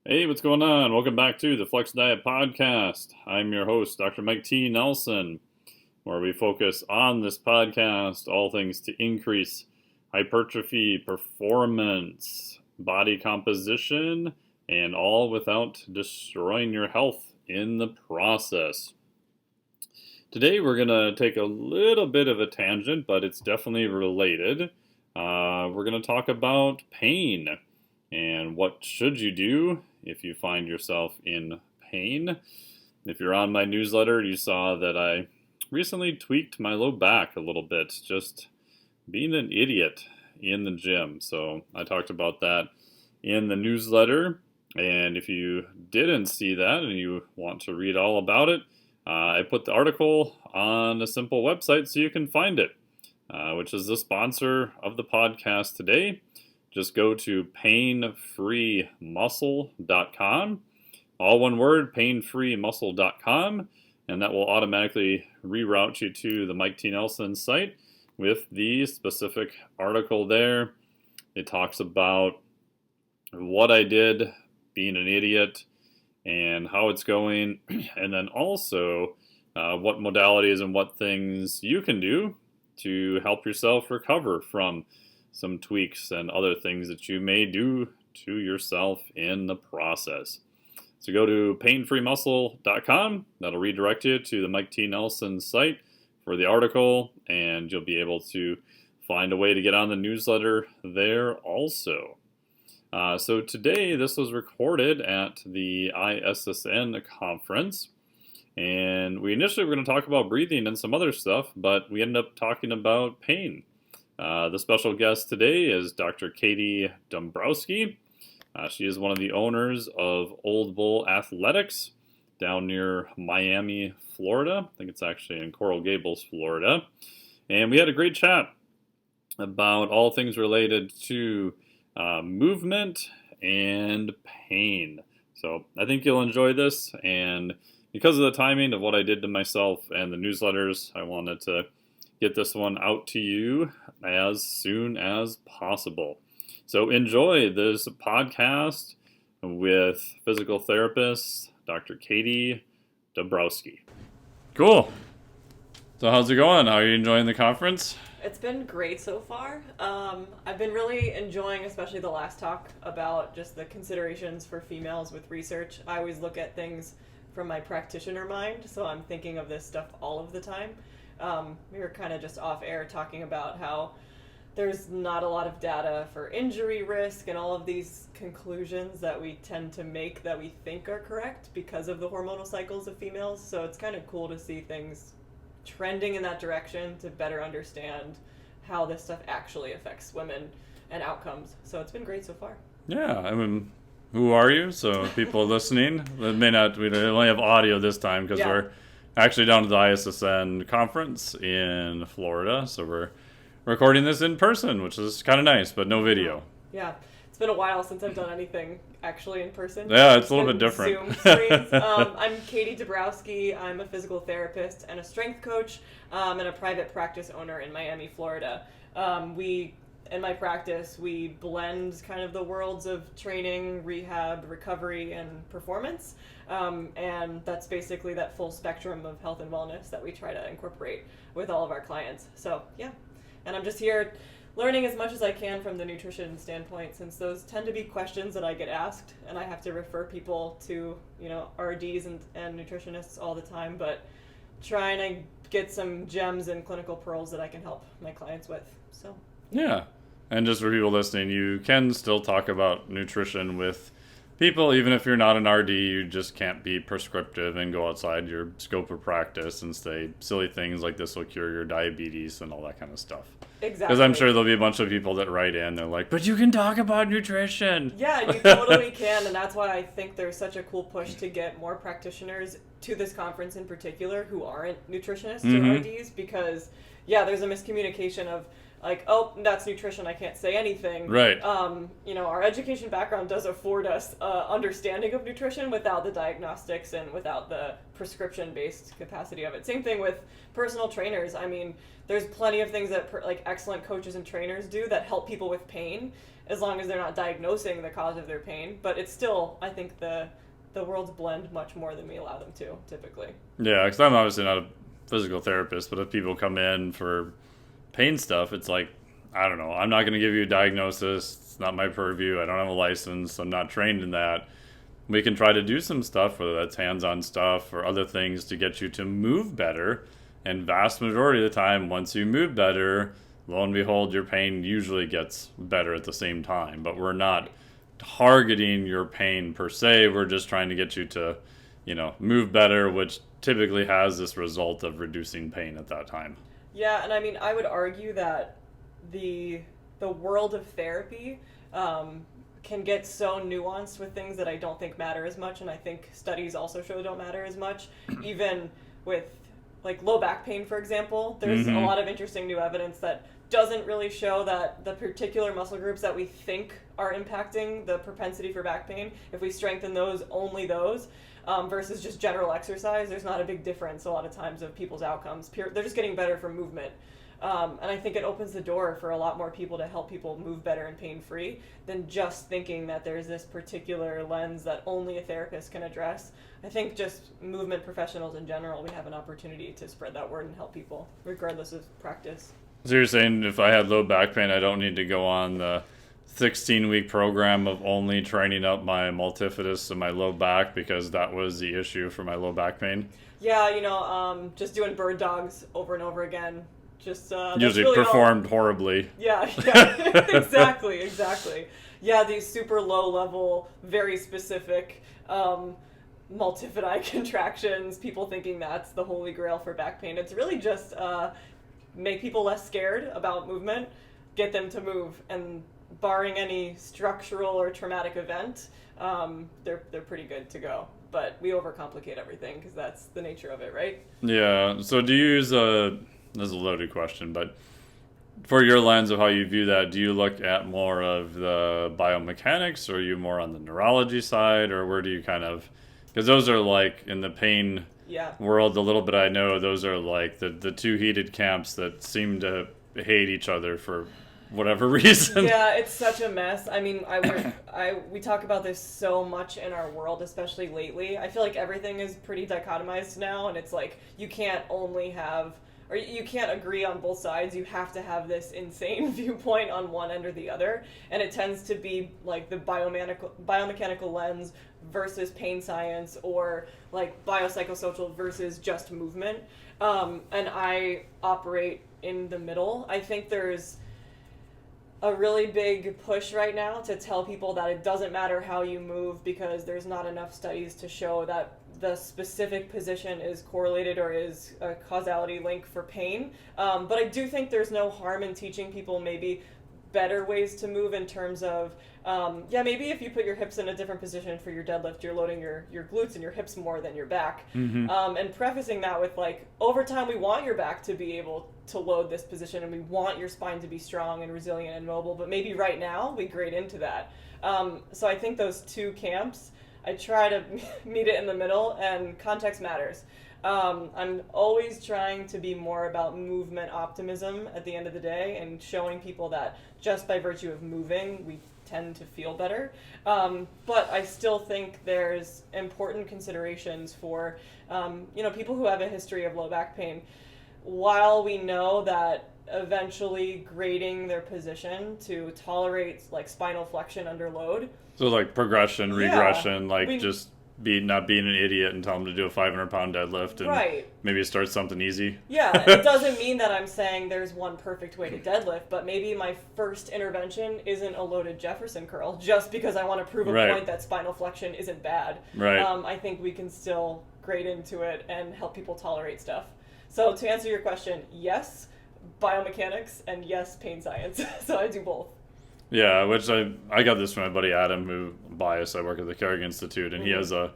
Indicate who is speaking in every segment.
Speaker 1: Hey, what's going on? Welcome back to the Flex Diet Podcast. I'm your host, Dr. Mike T. Nelson, where we focus on this podcast all things to increase hypertrophy, performance, body composition, and all without destroying your health in the process. Today we're going to take a little bit of a tangent, but it's definitely related. We're going to talk about pain and what should you do if you find yourself in pain. If you're on my newsletter, you saw that I recently tweaked my low back a little bit, just being an idiot in the gym. So I talked about that in the newsletter. And if you didn't see that and you want to read all about it, I put the article on a simple website so you can find it, which is the sponsor of the podcast today. Just go to painfreemuscle.com, all one word, painfreemuscle.com, and that will automatically reroute you to the Mike T. Nelson site with the specific article there. It talks about what I did, being an idiot, and how it's going, and then also what modalities and what things you can do to help yourself recover from some tweaks and other things that you may do to yourself in the process. So go to painfreemuscle.com. That'll redirect you to the Mike T. Nelson site for the article, and you'll be able to find a way to get on the newsletter there also. So today, this was recorded at the ISSN conference, and we initially were going to talk about breathing and some other stuff, but we ended up talking about pain. The special guest today is Dr. Katie Dabrowski. She is one of the owners of Old Bull Athletics down near Miami, Florida. I think it's actually in Coral Gables, Florida. And we had a great chat about all things related to movement and pain. So I think you'll enjoy this. And because of the timing of what I did to myself and the newsletters, I wanted to get this one out to you as soon as possible. So enjoy this podcast with physical therapist Dr. Katie Dabrowski. Cool. So how's it going? How are you enjoying the conference?
Speaker 2: It's been great so far. I've been really enjoying, especially the last talk about just the considerations for females with research. I always look at things from my practitioner mind, so I'm thinking of this stuff all of the time. We were kind of just off air talking about how there's not a lot of data for injury risk and all of these conclusions that we tend to make that we think are correct because of the hormonal cycles of females. So it's kind of cool to see things trending in that direction to better understand how this stuff actually affects women and outcomes. So it's been great so far.
Speaker 1: Yeah, I mean, who are you? So people listening, that may not, we only have audio this time because we're actually down to the ISSN conference in Florida. So we're recording this in person, which is kind of nice, but no video.
Speaker 2: Yeah. It's been a while since I've done anything actually in person.
Speaker 1: Yeah, it's a little bit different.
Speaker 2: Zoom screens. I'm Katie Dabrowski. I'm a physical therapist and a strength coach and a private practice owner in Miami, Florida. In my practice, we blend kind of the worlds of training, rehab, recovery, and performance. And that's basically that full spectrum of health and wellness that we try to incorporate with all of our clients. So, yeah. And I'm just here learning as much as I can from the nutrition standpoint, since those tend to be questions that I get asked, and I have to refer people to, RDs and nutritionists all the time, but trying to get some gems and clinical pearls that I can help my clients with. So
Speaker 1: yeah. And just for people listening, you can still talk about nutrition with people, even if you're not an RD. You just can't be prescriptive and go outside your scope of practice and say silly things like this will cure your diabetes and all that kind of stuff.
Speaker 2: Exactly.
Speaker 1: Because I'm sure there'll be a bunch of people that write in, they're like, but you can talk about nutrition.
Speaker 2: Yeah, you totally can, and that's why I think there's such a cool push to get more practitioners to this conference in particular who aren't nutritionists or RDs, because, yeah, there's a miscommunication of, like, oh, that's nutrition, I can't say anything.
Speaker 1: Right.
Speaker 2: Our education background does afford us understanding of nutrition without the diagnostics and without the prescription-based capacity of it. Same thing with personal trainers. I mean, there's plenty of things that excellent coaches and trainers do that help people with pain, as long as they're not diagnosing the cause of their pain. But it's still, I think, the worlds blend much more than we allow them to, typically.
Speaker 1: Yeah, because I'm obviously not a physical therapist, but if people come in for pain stuff, it's like, I don't know, I'm not going to give you a diagnosis. It's not my purview. I don't have a license. I'm not trained in that. We can try to do some stuff, whether that's hands-on stuff or other things, to get you to move better. And vast majority of the time, once you move better, lo and behold, your pain usually gets better at the same time. But we're not targeting your pain per se. We're just trying to get you to, move better, which typically has this result of reducing pain at that time.
Speaker 2: Yeah, and I mean, I would argue that the world of therapy can get so nuanced with things that I don't think matter as much, and I think studies also show don't matter as much. Even with like low back pain, for example, there's a lot of interesting new evidence that doesn't really show that the particular muscle groups that we think are impacting the propensity for back pain, if we strengthen those, only those, versus just general exercise, there's not a big difference a lot of times of people's outcomes. They're just getting better from movement. And I think it opens the door for a lot more people to help people move better and pain-free than just thinking that there's this particular lens that only a therapist can address. I think just movement professionals in general, we have an opportunity to spread that word and help people, regardless of practice.
Speaker 1: So you're saying if I had low back pain, I don't need to go on the 16-week program of only training up my multifidus and my low back, because that was the issue for my low back pain?
Speaker 2: Yeah, just doing bird dogs over and over again. Just
Speaker 1: usually really performed horribly.
Speaker 2: Yeah, exactly. Yeah, these super low level, very specific multifidi contractions, people thinking that's the holy grail for back pain. It's really just make people less scared about movement, get them to move, and barring any structural or traumatic event, they're pretty good to go. But we overcomplicate everything because that's the nature of it, right?
Speaker 1: Yeah, so do you use this is a loaded question, but for your lens of how you view that, do you look at more of the biomechanics, or are you more on the neurology side, or where do you kind of, because those are like in the pain world, the little bit I know, those are like the two heated camps that seem to hate each other for whatever reason.
Speaker 2: Yeah, it's such a mess. I mean, we talk about this so much in our world, especially lately. I feel like everything is pretty dichotomized now, and it's like you can't agree on both sides. You have to have this insane viewpoint on one end or the other, and it tends to be like the biomechanical lens versus pain science, or like biopsychosocial versus just movement. And I operate in the middle. I think there's a really big push right now to tell people that it doesn't matter how you move, because there's not enough studies to show that the specific position is correlated or is a causality link for pain. But I do think there's no harm in teaching people maybe better ways to move, in terms of, maybe if you put your hips in a different position for your deadlift, you're loading your glutes and your hips more than your back. And prefacing that with like, over time we want your back to be able to load this position, and we want your spine to be strong and resilient and mobile, but maybe right now we grade into that. So I think those two camps, I try to meet it in the middle, and context matters. I'm always trying to be more about movement optimism at the end of the day, and showing people that just by virtue of moving, we tend to feel better. But I still think there's important considerations for, people who have a history of low back pain. While we know that eventually grading their position to tolerate like spinal flexion under load.
Speaker 1: So like progression, regression, just not being an idiot and tell them to do a 500-pound deadlift and maybe start something easy.
Speaker 2: Yeah, it doesn't mean that I'm saying there's one perfect way to deadlift, but maybe my first intervention isn't a loaded Jefferson curl, just because I want to prove a point that spinal flexion isn't bad. I think we can still grade into it and help people tolerate stuff. So to answer your question, yes, biomechanics, and yes, pain science. So I do both.
Speaker 1: Yeah, which I got this from my buddy Adam, who bias. I work at the Carrick Institute, and he has a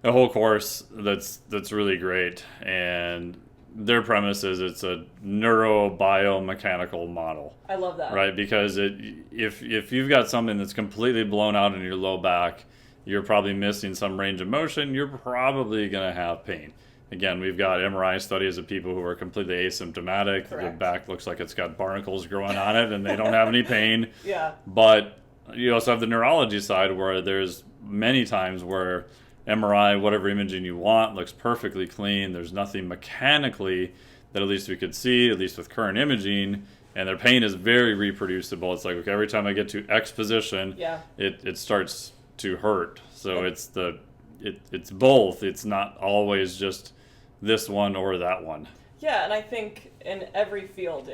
Speaker 1: whole course that's really great. And their premise is it's a neurobiomechanical model.
Speaker 2: I love that.
Speaker 1: Right, because if you've got something that's completely blown out in your low back, you're probably missing some range of motion, you're probably going to have pain. Again, we've got MRI studies of people who are completely asymptomatic.
Speaker 2: Correct.
Speaker 1: Their back looks like it's got barnacles growing on it and they don't have any pain.
Speaker 2: Yeah.
Speaker 1: But you also have the neurology side where there's many times where MRI, whatever imaging you want, looks perfectly clean. There's nothing mechanically that at least we could see, at least with current imaging, and their pain is very reproducible. It's like, okay, every time I get to X position, it starts to hurt. So it's both. It's not always just this one or that one.
Speaker 2: Yeah, and I think in every field,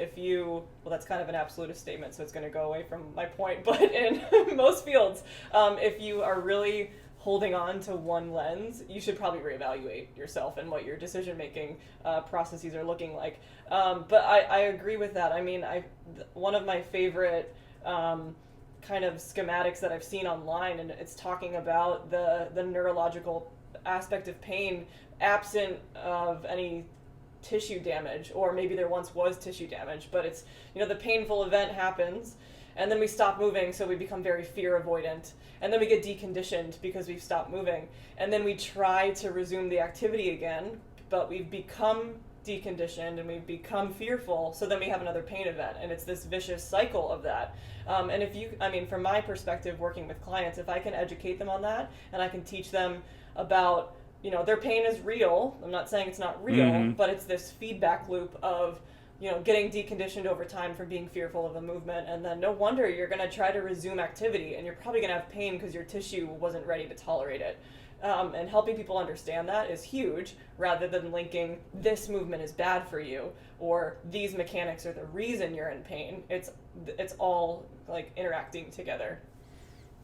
Speaker 2: that's kind of an absolutist statement, so it's going to go away from my point, but in most fields, if you are really holding on to one lens, you should probably reevaluate yourself and what your decision-making processes are looking like. But I agree with that. I mean, one of my favorite kind of schematics that I've seen online, and it's talking about the neurological aspect of pain absent of any tissue damage, or maybe there once was tissue damage, but it's, the painful event happens, and then we stop moving, so we become very fear avoidant, and then we get deconditioned because we've stopped moving, and then we try to resume the activity again, but we've become deconditioned and we've become fearful, so then we have another pain event, and it's this vicious cycle of that. And from my perspective, working with clients, if I can educate them on that, and I can teach them about, their pain is real. I'm not saying it's not real, but it's this feedback loop of, getting deconditioned over time from being fearful of a movement, and then no wonder you're going to try to resume activity, and you're probably going to have pain because your tissue wasn't ready to tolerate it. And helping people understand that is huge, rather than linking this movement is bad for you or these mechanics are the reason you're in pain. It's all like interacting together.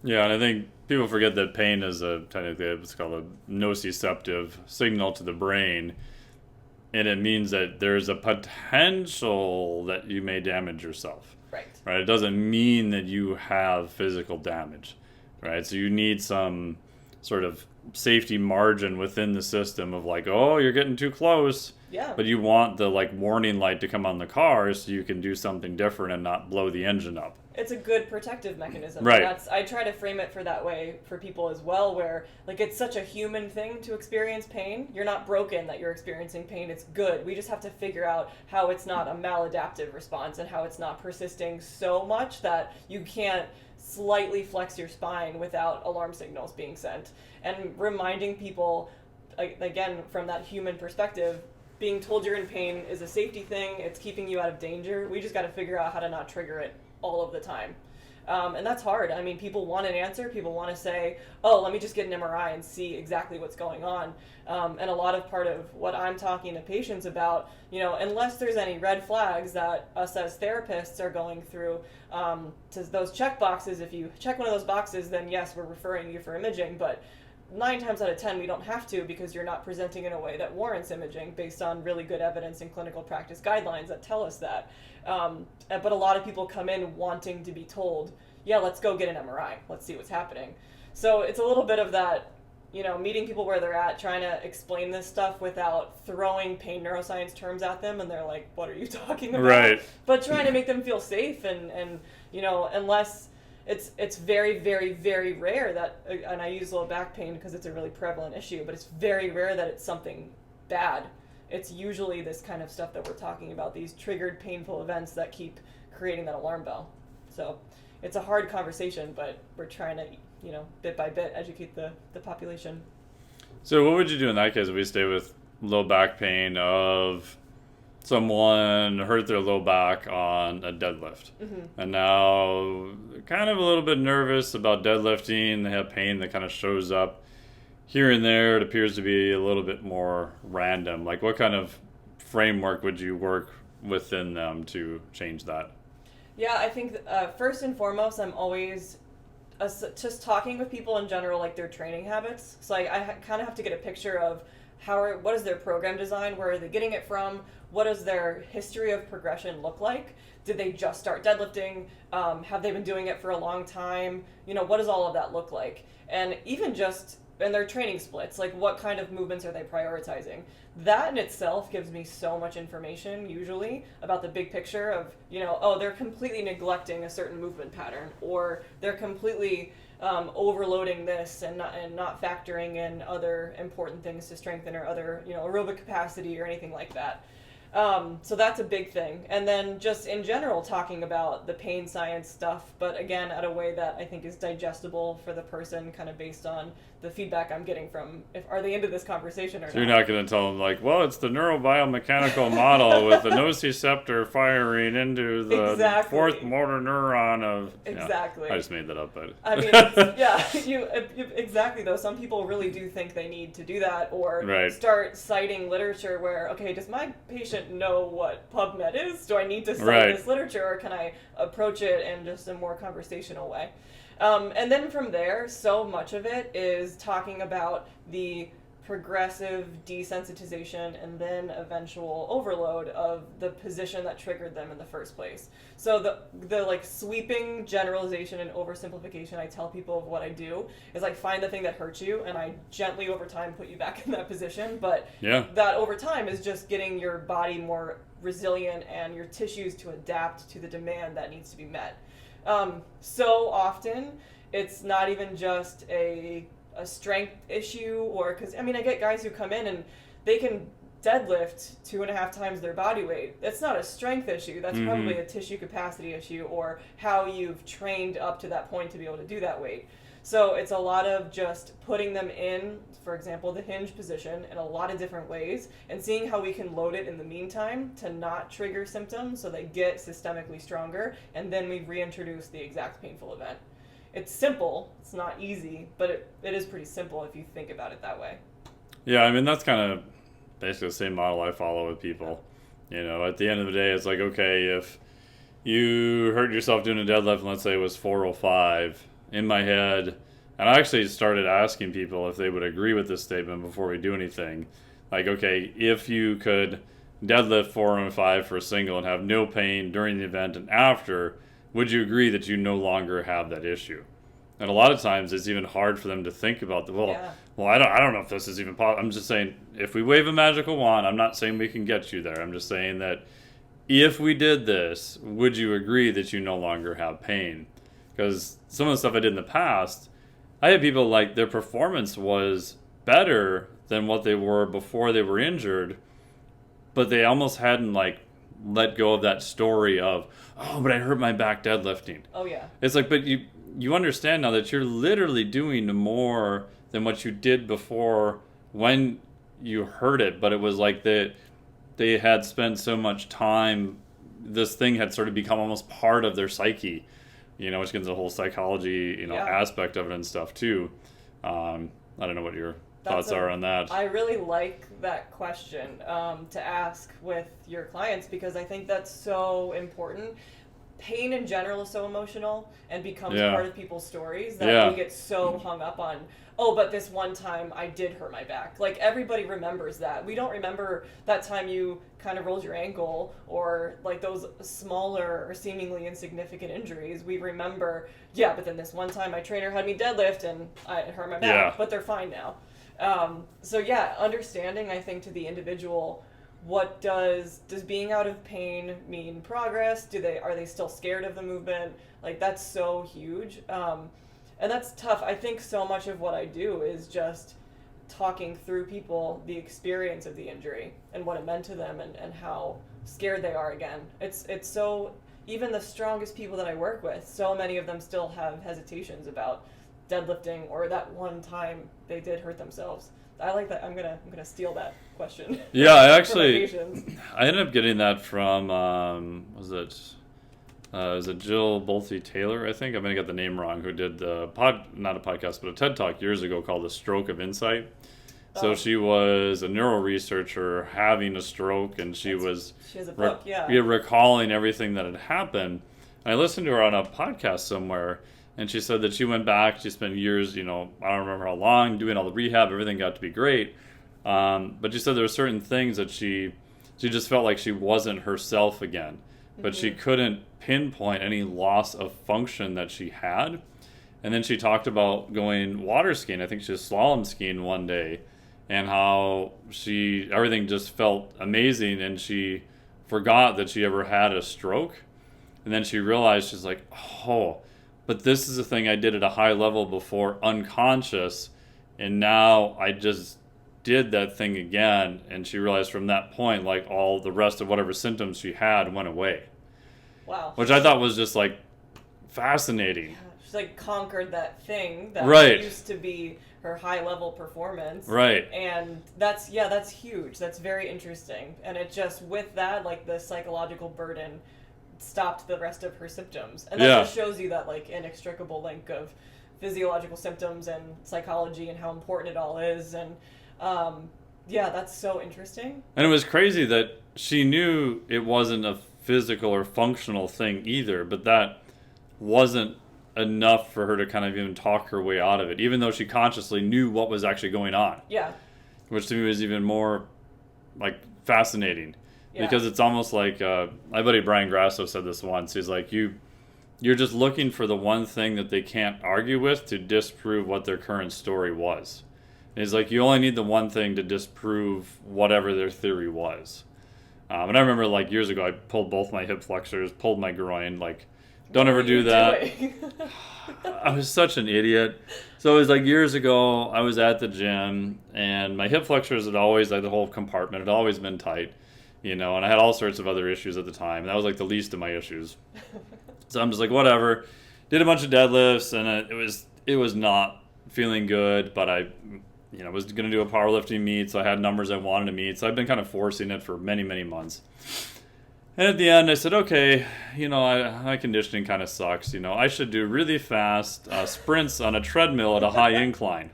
Speaker 1: Yeah, and I think people forget that pain is technically what's called a nociceptive signal to the brain, and it means that there's a potential that you may damage yourself. Right. It doesn't mean that you have physical damage. Right. So you need some sort of safety margin within the system of like, oh, you're getting too close.
Speaker 2: Yeah.
Speaker 1: But you want the warning light to come on the car so you can do something different and not blow the engine up.
Speaker 2: It's a good protective mechanism.
Speaker 1: Right.
Speaker 2: I try to frame it for that way for people as well, where it's such a human thing to experience pain. You're not broken that you're experiencing pain. It's good. We just have to figure out how it's not a maladaptive response and how it's not persisting so much that you can't slightly flex your spine without alarm signals being sent. And reminding people, again, from that human perspective, being told you're in pain is a safety thing. It's keeping you out of danger. We just got to figure out how to not trigger it all of the time. And that's hard. I mean, people want an answer. People want to say, oh, let me just get an MRI and see exactly what's going on. And a lot of part of what I'm talking to patients about, unless there's any red flags that us as therapists are going through, to those check boxes, if you check one of those boxes, then yes, we're referring you for imaging. But 9 times out of 10, we don't have to, because you're not presenting in a way that warrants imaging based on really good evidence and clinical practice guidelines that tell us that. But a lot of people come in wanting to be told, yeah, let's go get an MRI. Let's see what's happening. So it's a little bit of that, meeting people where they're at, trying to explain this stuff without throwing pain neuroscience terms at them, and they're like, what are you talking about?
Speaker 1: Right.
Speaker 2: But trying to make them feel safe, and unless... It's very, very, very rare that, and I use low back pain because it's a really prevalent issue, but it's very rare that it's something bad. It's usually this kind of stuff that we're talking about, these triggered painful events that keep creating that alarm bell. So it's a hard conversation, but we're trying to, bit by bit educate the population.
Speaker 1: So what would you do in that case if we stay with low back pain of someone hurt their low back on a deadlift, and now kind of a little bit nervous about deadlifting? They have pain that kind of shows up here and there. It appears to be a little bit more random. What kind of framework would you work within them to change that?
Speaker 2: Yeah, I think first and foremost, I'm always just talking with people in general, their training habits. So I kind of have to get a picture of what is their program design? Where are they getting it from? What does their history of progression look like? Did they just start deadlifting? Have they been doing it for a long time? What does all of that look like? And even just their training splits, like what kind of movements are they prioritizing. That in itself gives me so much information usually about the big picture of, oh, they're completely neglecting a certain movement pattern, or they're completely overloading this and not factoring in other important things to strengthen, or other, aerobic capacity or anything like that. So that's a big thing. And then just in general talking about the pain science stuff, but again, at a way that I think is digestible for the person, kind of based on the feedback I'm getting from, are they into this conversation or not.
Speaker 1: So you're not going to tell them like, well, it's the neurobiomechanical model with the nociceptor firing into the
Speaker 2: Exactly.
Speaker 1: fourth motor neuron of...
Speaker 2: Exactly.
Speaker 1: I just made that up, but...
Speaker 2: I mean, exactly though. Some people really do think they need to do that, or start citing literature where, okay, does my patient know what PubMed is? Do I need to cite this literature, or can I approach it in just a more conversational way? And then from there, so much of it is talking about the progressive desensitization and then eventual overload of the position that triggered them in the first place. So the like sweeping generalization and oversimplification I tell people of what I do is like, find the thing that hurts you and I gently over time put you back in that position. But that over time is just getting your body more resilient and your tissues to adapt to the demand that needs to be met. So often it's not even just a strength issue, or because I get guys who come in and they can deadlift 2.5 times their body weight. That's not a strength issue. That's probably a tissue capacity issue, or how you've trained up to that point to be able to do that weight. So it's a lot of just putting them in, for example, the hinge position in a lot of different ways, and seeing how we can load it in the meantime to not trigger symptoms so they get systemically stronger, and then we reintroduce the exact painful event. It's simple. It's not easy, but it is pretty simple if you think about it that way.
Speaker 1: Yeah, that's kind of basically the same model I follow with people. At the end of the day, it's like, okay, if you hurt yourself doing a deadlift, and let's say it was 405, in my head, and I actually started asking people if they would agree with this statement before we do anything. Like, okay, if you could deadlift 405 for a single and have no pain during the event and after, would you agree that you no longer have that issue? And a lot of times it's even hard for them to think about I don't know if this is even possible. I'm just saying, if we wave a magical wand, I'm not saying we can get you there. I'm just saying that if we did this, would you agree that you no longer have pain? Because some of the stuff I did in the past, I had people like their performance was better than what they were before they were injured, but they almost hadn't let go of that story of, oh, but I hurt my back deadlifting.
Speaker 2: Oh, yeah.
Speaker 1: It's like, but you understand now that you're literally doing more than what you did before when you hurt it, but it was like that they had spent so much time, this thing had sort of become almost part of their psyche, which gets into the whole psychology, aspect of it and stuff too. I don't know what your thoughts are on that.
Speaker 2: I really like that question to ask with your clients, because I think that's so important. Pain in general is so emotional and becomes part of people's stories that we get so hung up on, oh, but this one time I did hurt my back. Like, everybody remembers that. We don't remember that time you kind of rolled your ankle, or like those smaller or seemingly insignificant injuries. We remember, but then this one time my trainer had me deadlift and I hurt my back, but they're fine now. Understanding, I think, to the individual, what does being out of pain mean progress? Are they still scared of the movement? Like, that's so huge. And that's tough. I think so much of what I do is just talking through people the experience of the injury and what it meant to them, and how scared they are again. It's so, even the strongest people that I work with, so many of them still have hesitations about deadlifting, or that one time they did hurt themselves. I like that. I'm gonna steal that question.
Speaker 1: Yeah, I ended up getting that from was it Jill Bolte Taylor? I think I'm gonna get the name wrong. Who did the not a podcast, but a TED Talk years ago called "The Stroke of Insight." So she was a neuro researcher having a stroke, and she has a book, recalling everything that had happened. And I listened to her on a podcast somewhere. And she said that she went back, she spent years, I don't remember how long, doing all the rehab, everything got to be great. But she said there were certain things that she just felt like she wasn't herself again. But she couldn't pinpoint any loss of function that she had. And then she talked about going water skiing. I think she was slalom skiing one day, and how everything just felt amazing, and she forgot that she ever had a stroke. And then she realized, she's like, oh, but this is a thing I did at a high level before, unconscious, and now I just did that thing again. And she realized from that point, like, all the rest of whatever symptoms she had went away.
Speaker 2: Wow.
Speaker 1: Which I thought was just, like, fascinating.
Speaker 2: Yeah, she's like conquered that thing that
Speaker 1: Right.
Speaker 2: used to be her high level performance.
Speaker 1: Right.
Speaker 2: And that's huge. That's very interesting. And it just, with that, like, the psychological burden stopped the rest of her symptoms. And that just shows you that, like, inextricable link of physiological symptoms and psychology and how important it all is. And that's so interesting.
Speaker 1: And it was crazy that she knew it wasn't a physical or functional thing either, but that wasn't enough for her to kind of even talk her way out of it, even though she consciously knew what was actually going on.
Speaker 2: Yeah.
Speaker 1: Which to me was even more, like, fascinating.
Speaker 2: Yeah.
Speaker 1: Because it's almost like, my buddy Brian Grasso said this once. He's like, you're just looking for the one thing that they can't argue with to disprove what their current story was. And he's like, you only need the one thing to disprove whatever their theory was. And I remember, like, years ago, I pulled both my hip flexors, pulled my groin, like, don't ever do that. I was such an idiot. So it was like years ago, I was at the gym, and my hip flexors had always, like, the whole compartment had always been tight. You know, and I had all sorts of other issues at the time. That was like the least of my issues. So I'm just like, whatever. Did a bunch of deadlifts, and it was not feeling good. But I, was going to do a powerlifting meet, so I had numbers I wanted to meet. So I've been kind of forcing it for many, many months. And at the end, I said, okay, my conditioning kind of sucks. I should do really fast sprints on a treadmill at a high incline,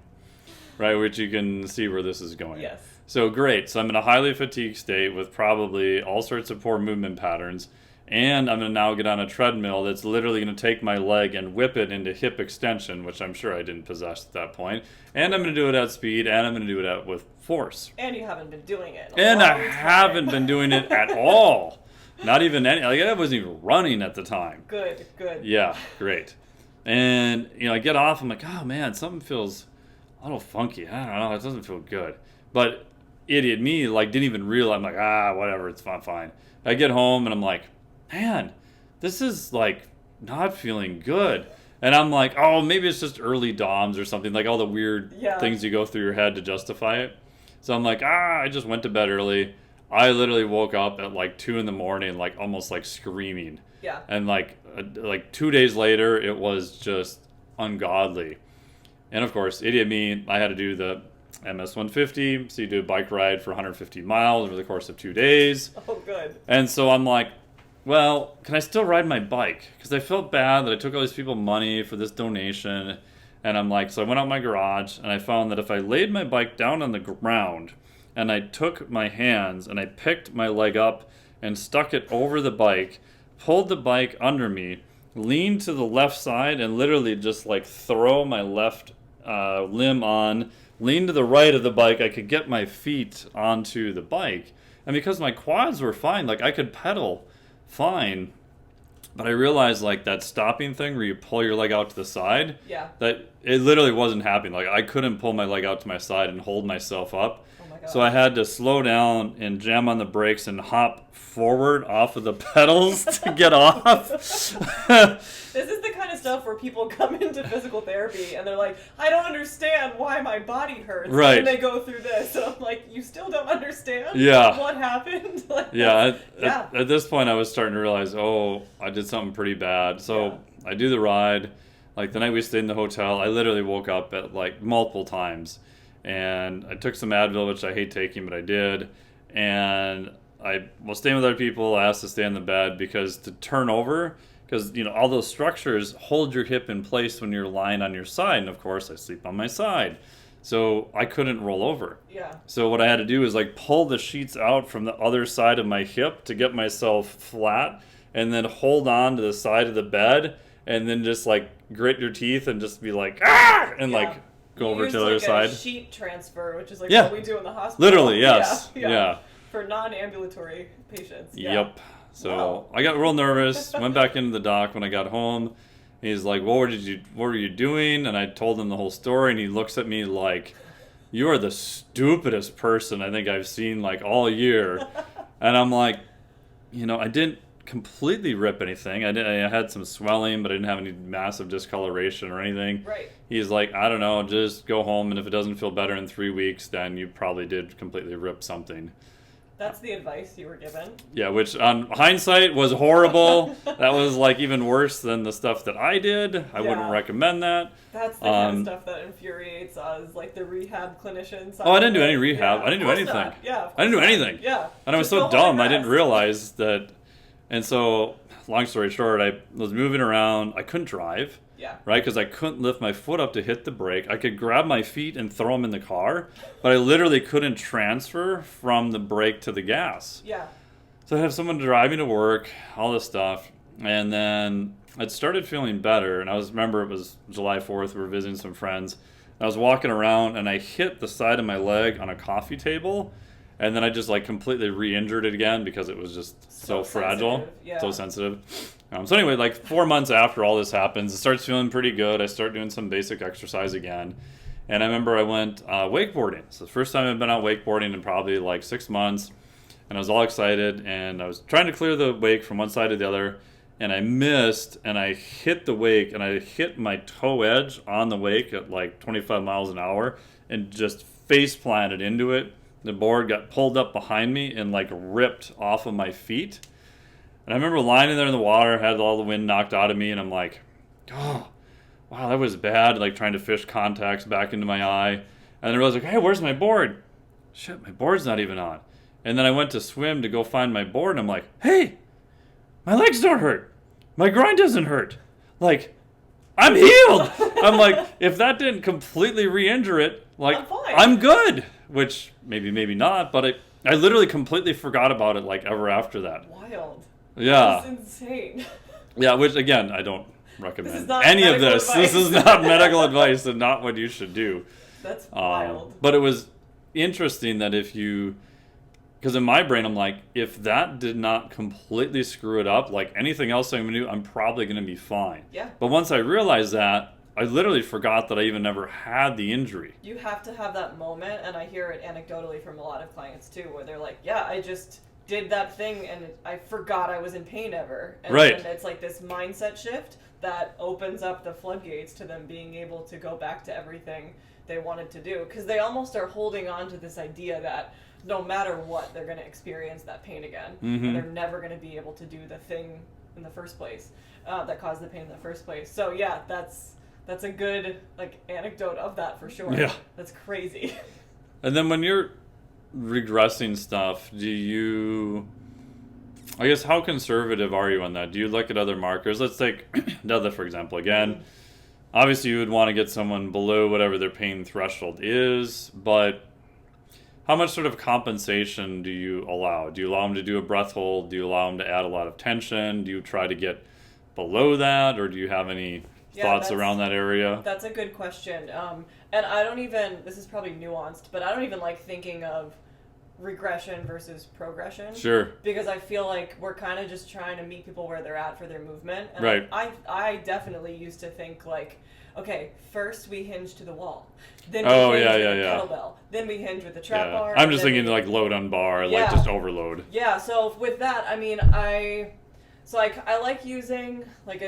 Speaker 1: right? Which you can see where this is going.
Speaker 2: Yes.
Speaker 1: So great. So I'm in a highly fatigued state with probably all sorts of poor movement patterns. And I'm going to now get on a treadmill that's literally going to take my leg and whip it into hip extension, which I'm sure I didn't possess at that point. And I'm going to do it at speed, and I'm going to do it with force.
Speaker 2: And you haven't been doing it.
Speaker 1: And I haven't been doing it at all. Not even any. Like, I wasn't even running at the time.
Speaker 2: Good.
Speaker 1: Yeah, great. And, I get off. I'm like, oh, man, something feels a little funky. I don't know. It doesn't feel good. But idiot me, like, didn't even realize. I'm like, whatever, it's fine. I get home and I'm like, man, this is like not feeling good. And I'm like, oh, maybe it's just early DOMS or something, like all the weird things you go through your head to justify it. So I'm like, I just went to bed early. I literally woke up at like 2 a.m, like almost like screaming.
Speaker 2: Yeah.
Speaker 1: And like 2 days later, it was just ungodly. And of course, idiot me, I had to do the MS 150, so you do a bike ride for 150 miles over the course of 2 days.
Speaker 2: Oh, good.
Speaker 1: And so I'm like, well, can I still ride my bike? Because I felt bad that I took all these people money for this donation. And I'm like, so I went out my garage, and I found that if I laid my bike down on the ground, and I took my hands, and I picked my leg up, and stuck it over the bike, pulled the bike under me, leaned to the left side, and literally just like throw my left limb on, lean to the right of the bike, I could get my feet onto the bike. And because my quads were fine, like I could pedal fine, but I realized like that stopping thing where you pull your leg out to the side, that it literally wasn't happening. Like I couldn't pull my leg out to my side and hold myself up.
Speaker 2: Oh my God.
Speaker 1: So I had to slow down and jam on the brakes and hop forward off of the pedals to get off.
Speaker 2: This is the kind of stuff where people come into physical therapy and they're like, I don't understand why my body hurts.
Speaker 1: Right.
Speaker 2: And they go through this. And I'm like, you still don't understand what happened? Like,
Speaker 1: At this point I was starting to realize, I did something pretty bad. So I do the ride. Like the night we stayed in the hotel, I literally woke up at like multiple times. And I took some Advil, which I hate taking, but I did. And I was staying with other people. I asked to stay on the bed because to turn over, because all those structures hold your hip in place when you're lying on your side. And of course, I sleep on my side, so I couldn't roll over.
Speaker 2: Yeah.
Speaker 1: So what I had to do is like pull the sheets out from the other side of my hip to get myself flat, and then hold on to the side of the bed, and then just like grit your teeth and just be like and like go over to the other side.
Speaker 2: Sheet transfer, which is like what we do in the hospital.
Speaker 1: Literally, yes. Yeah.
Speaker 2: For non-ambulatory patients.
Speaker 1: Yep. So I got real nervous, went back into the doc when I got home, He's like, what were you doing? And I told him the whole story, and he looks at me like, you are the stupidest person I think I've seen like all year. And I'm like, I didn't completely rip anything. I had some swelling, but I didn't have any massive discoloration or anything.
Speaker 2: Right.
Speaker 1: He's like, I don't know, just go home, and if it doesn't feel better in 3 weeks, then you probably did completely rip something.
Speaker 2: That's the advice you were given.
Speaker 1: Yeah, which on hindsight was horrible. That was like even worse than the stuff that I did. I wouldn't recommend that.
Speaker 2: That's the kind of stuff that infuriates us, like the rehab clinicians.
Speaker 1: Oh, I didn't do any rehab.
Speaker 2: Yeah,
Speaker 1: I didn't do anything.
Speaker 2: Not. Yeah,
Speaker 1: I didn't do anything.
Speaker 2: Yeah.
Speaker 1: And I was so dumb, I didn't realize that. And so, long story short, I was moving around. I couldn't drive.
Speaker 2: Yeah.
Speaker 1: Right? Because I couldn't lift my foot up to hit the brake. I could grab my feet and throw them in the car, but I literally couldn't transfer from the brake to the gas.
Speaker 2: Yeah.
Speaker 1: So I have someone drive me to work, all this stuff, and then I'd started feeling better. And remember it was July 4th. We were visiting some friends. I was walking around, and I hit the side of my leg on a coffee table, and then I just like completely re-injured it again because it was just so fragile, so sensitive. So anyway, like 4 months after all this happens, it starts feeling pretty good. I start doing some basic exercise again. And I remember I went wakeboarding. So the first time I've been out wakeboarding in probably like 6 months. And I was all excited. And I was trying to clear the wake from one side to the other. And I missed. And I hit the wake. And I hit my toe edge on the wake at like 25 miles an hour. And just face planted into it. The board got pulled up behind me and like ripped off of my feet. And I remember lying in there in the water, had all the wind knocked out of me, and I'm like, oh, wow, that was bad, like trying to fish contacts back into my eye. And then I realized, like, hey, where's my board? Shit, my board's not even on. And then I went to swim to go find my board, and I'm like, hey, my legs don't hurt. My groin doesn't hurt. Like, I'm healed. I'm like, if that didn't completely re-injure it, like, I'm good. Which, maybe not, but I literally completely forgot about it, like, ever after that.
Speaker 2: Wild.
Speaker 1: Yeah.
Speaker 2: That's insane.
Speaker 1: Yeah, which again, I don't recommend
Speaker 2: not
Speaker 1: any of this.
Speaker 2: advice.
Speaker 1: This is not medical advice and not what you should do.
Speaker 2: That's wild.
Speaker 1: But it was interesting that because in my brain, I'm like, if that did not completely screw it up, like anything else I'm going to do, I'm probably going to be fine.
Speaker 2: Yeah.
Speaker 1: But once I realized that, I literally forgot that I even never had the injury.
Speaker 2: You have to have that moment, and I hear it anecdotally from a lot of clients too, where they're like, yeah, I just did that thing and I forgot I was in pain ever. And
Speaker 1: right.
Speaker 2: then it's like this mindset shift that opens up the floodgates to them being able to go back to everything they wanted to do. Because they almost are holding on to this idea that no matter what, they're going to experience that pain again.
Speaker 1: Mm-hmm.
Speaker 2: And they're never going to be able to do the thing in the first place that caused the pain in the first place. So yeah, that's a good like anecdote of that for sure.
Speaker 1: Yeah.
Speaker 2: That's crazy.
Speaker 1: And then when you're regressing stuff, I guess how conservative are you on that? Do you look at other markers? Let's take deadlift for example again. Obviously you would want to get someone below whatever their pain threshold is, but how much sort of compensation do you allow? Do you allow them to do a breath hold? Do you allow them to add a lot of tension? Do you try to get below that, or do you have any thoughts around that area?
Speaker 2: That's a good question. And I don't even, this is probably nuanced, but I don't even like thinking of regression versus progression.
Speaker 1: Sure.
Speaker 2: Because I feel like we're kind of just trying to meet people where they're at for their movement. And
Speaker 1: right.
Speaker 2: I definitely used to think like, okay, first we hinge to the wall. Then we hinge with the kettlebell. Then we hinge with the trap bar.
Speaker 1: I'm just thinking like load on bar, like just overload.
Speaker 2: Yeah, so with that, I mean, I like using like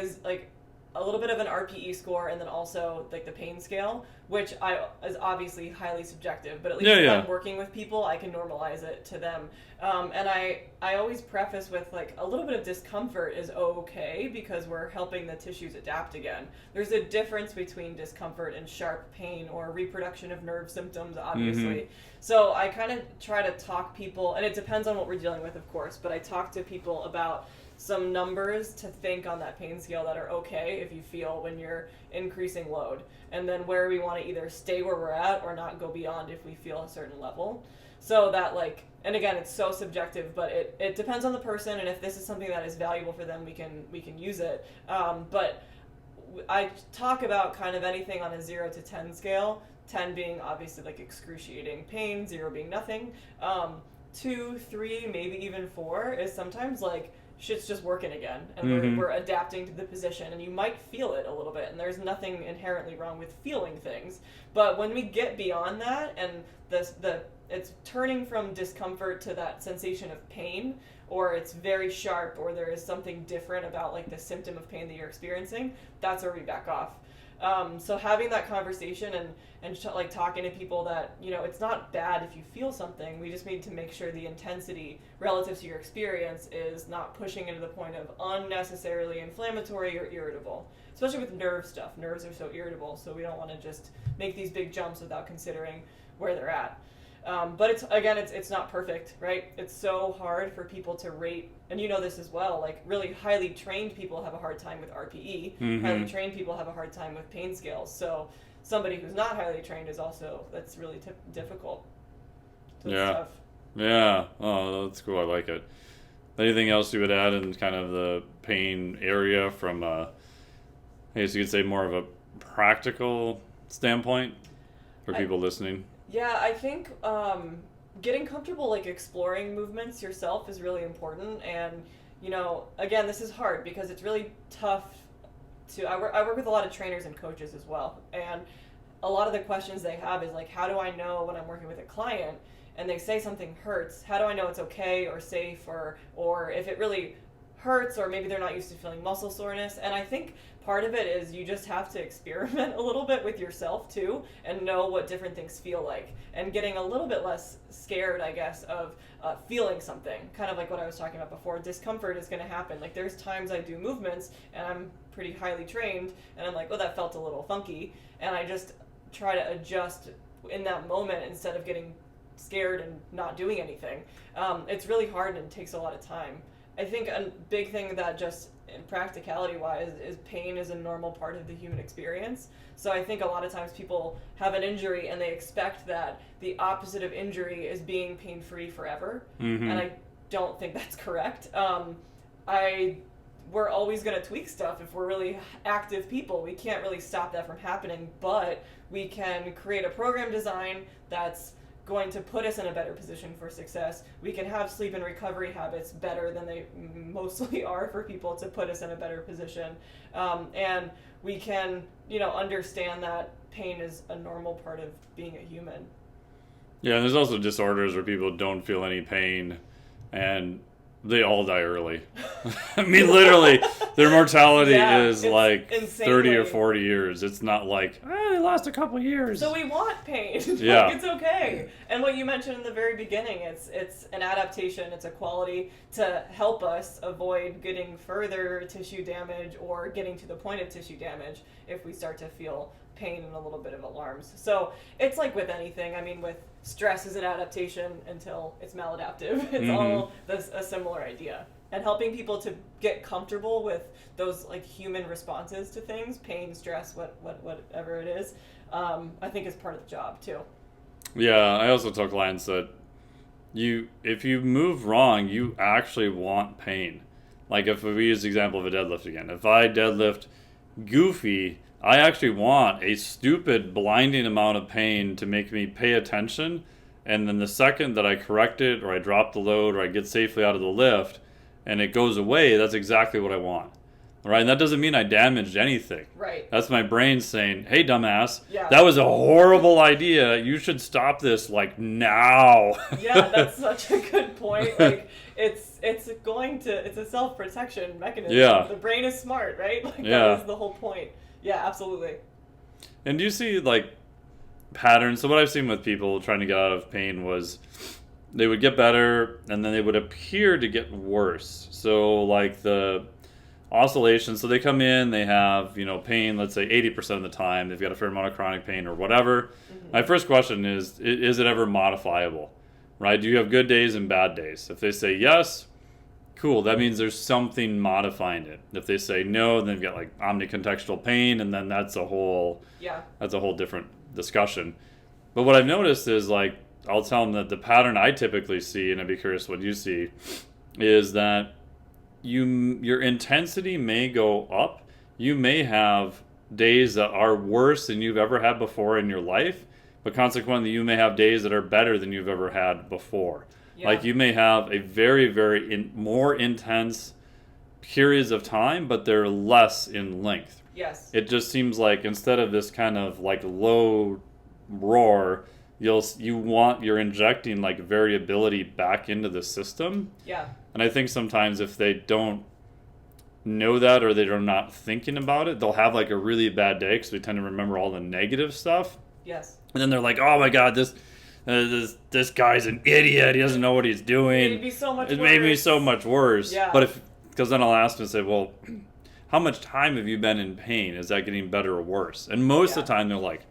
Speaker 2: a little bit of an RPE score and then also like the pain scale, which is obviously highly subjective, but at least if I'm working with people, I can normalize it to them. And I always preface with like a little bit of discomfort is okay because we're helping the tissues adapt again. There's a difference between discomfort and sharp pain or reproduction of nerve symptoms, obviously. Mm-hmm. So I kind of try to talk people, and it depends on what we're dealing with, of course, but I talk to people about some numbers to think on that pain scale that are okay if you feel when you're increasing load, and then where we want to either stay where we're at or not go beyond if we feel a certain level. So that like, and again, it's so subjective, but it depends on the person, and if this is something that is valuable for them, we can use it. But I talk about kind of anything on a 0 to 10 scale, 10 being obviously like excruciating pain, 0 being nothing. 2, 3, maybe even 4 is sometimes like shit's just working again, and
Speaker 1: Mm-hmm.
Speaker 2: we're adapting to the position, and you might feel it a little bit, and there's nothing inherently wrong with feeling things. But when we get beyond that, and it's turning from discomfort to that sensation of pain, or it's very sharp, or there is something different about like the symptom of pain that you're experiencing, that's where we back off. So having that conversation and like talking to people that, you know, it's not bad if you feel something. We just need to make sure the intensity relative to your experience is not pushing into the point of unnecessarily inflammatory or irritable. Especially with nerve stuff. Nerves are so irritable, so we don't want to just make these big jumps without considering where they're at. But it's not perfect, right? It's so hard for people to rate, and you know this as well. Like really highly trained people have a hard time with RPE.
Speaker 1: Mm-hmm.
Speaker 2: Highly trained people have a hard time with pain scales. So somebody who's not highly trained is also that's really difficult. So
Speaker 1: Yeah.
Speaker 2: it's tough.
Speaker 1: Yeah. Oh, that's cool. I like it. Anything else you would add in kind of the pain area from, I guess you could say more of a practical standpoint for people listening?
Speaker 2: Yeah, I think getting comfortable like exploring movements yourself is really important. And you know, again, this is hard because it's really tough to. I work with a lot of trainers and coaches as well, and a lot of the questions they have is like, how do I know when I'm working with a client and they say something hurts? How do I know it's okay or safe, or if it really hurts, or maybe they're not used to feeling muscle soreness? And I think part of it is you just have to experiment a little bit with yourself too and know what different things feel like, and getting a little bit less scared, I guess, of feeling something. Kind of like what I was talking about before. Discomfort is going to happen. Like there's times I do movements and I'm pretty highly trained and I'm like, oh, that felt a little funky, and I just try to adjust in that moment instead of getting scared and not doing anything. It's really hard and it takes a lot of time. I think a big thing that just in practicality wise is pain is a normal part of the human experience. So I think a lot of times people have an injury and they expect that the opposite of injury is being pain free forever.
Speaker 1: Mm-hmm.
Speaker 2: And I don't think that's correct. We're always going to tweak stuff if we're really active people. We can't really stop that from happening, but we can create a program design that's going to put us in a better position for success. We can have sleep and recovery habits better than they mostly are for people to put us in a better position. And we can, you know, understand that pain is a normal part of being a human.
Speaker 1: Yeah, and there's also disorders where people don't feel any pain and they all die early. I mean, literally, their mortality is like 30 or 40 years. It's not like, they lost a couple years.
Speaker 2: So we want pain.
Speaker 1: Yeah.
Speaker 2: Like, it's okay. And what you mentioned in the very beginning, it's an adaptation. It's a quality to help us avoid getting further tissue damage or getting to the point of tissue damage if we start to feel pain and a little bit of alarms. So it's like with anything. I mean, with stress is an adaptation until it's maladaptive. It's all a similar idea. And helping people to get comfortable with those like human responses to things, pain, stress, whatever it is, I think is part of the job too.
Speaker 1: Yeah, I also tell clients that if you move wrong, you actually want pain. Like if we use the example of a deadlift again. If I deadlift goofy, I actually want a stupid, blinding amount of pain to make me pay attention, and then the second that I correct it, or I drop the load, or I get safely out of the lift, and it goes away, that's exactly what I want. Right? And that doesn't mean I damaged anything.
Speaker 2: Right.
Speaker 1: That's my brain saying, hey, dumbass,
Speaker 2: Yeah.
Speaker 1: that was a horrible idea. You should stop this, like, now.
Speaker 2: Yeah, that's such a good point. Like, it's a self-protection mechanism.
Speaker 1: Yeah.
Speaker 2: The brain is smart, right? Like,
Speaker 1: Yeah.
Speaker 2: that is the whole point. Yeah, absolutely.
Speaker 1: And do you see, like, patterns? So what I've seen with people trying to get out of pain was they would get better, and then they would appear to get worse. So, like, the oscillations, so they come in, they have, pain, let's say 80% of the time, they've got a fair amount of chronic pain or whatever. Mm-hmm. My first question is it ever modifiable? Right? Do you have good days and bad days? If they say yes, cool, that means there's something modifying it. If they say no, then they've got like omnicontextual pain, and then that's a whole different discussion. But what I've noticed is, like, I'll tell them that the pattern I typically see, and I'd be curious what you see, is that your intensity may go up. You may have days that are worse than you've ever had before in your life, but consequently you may have days that are better than you've ever had before. Yeah. Like you may have a very, very more intense periods of time, but they're less in length.
Speaker 2: Yes.
Speaker 1: It just seems like instead of this kind of like low roar, you're injecting like variability back into the system.
Speaker 2: Yeah.
Speaker 1: And I think sometimes if they don't know that, or they're not thinking about it, they'll have like a really bad day because we tend to remember all the negative stuff.
Speaker 2: Yes.
Speaker 1: And then they're like, oh my god, this guy's an idiot, he doesn't know what he's doing.
Speaker 2: It made me so much worse.
Speaker 1: It made me so much worse.
Speaker 2: Yeah.
Speaker 1: But because then I'll ask them and say, well, how much time have you been in pain? Is that getting better or worse? And most of the time they're like,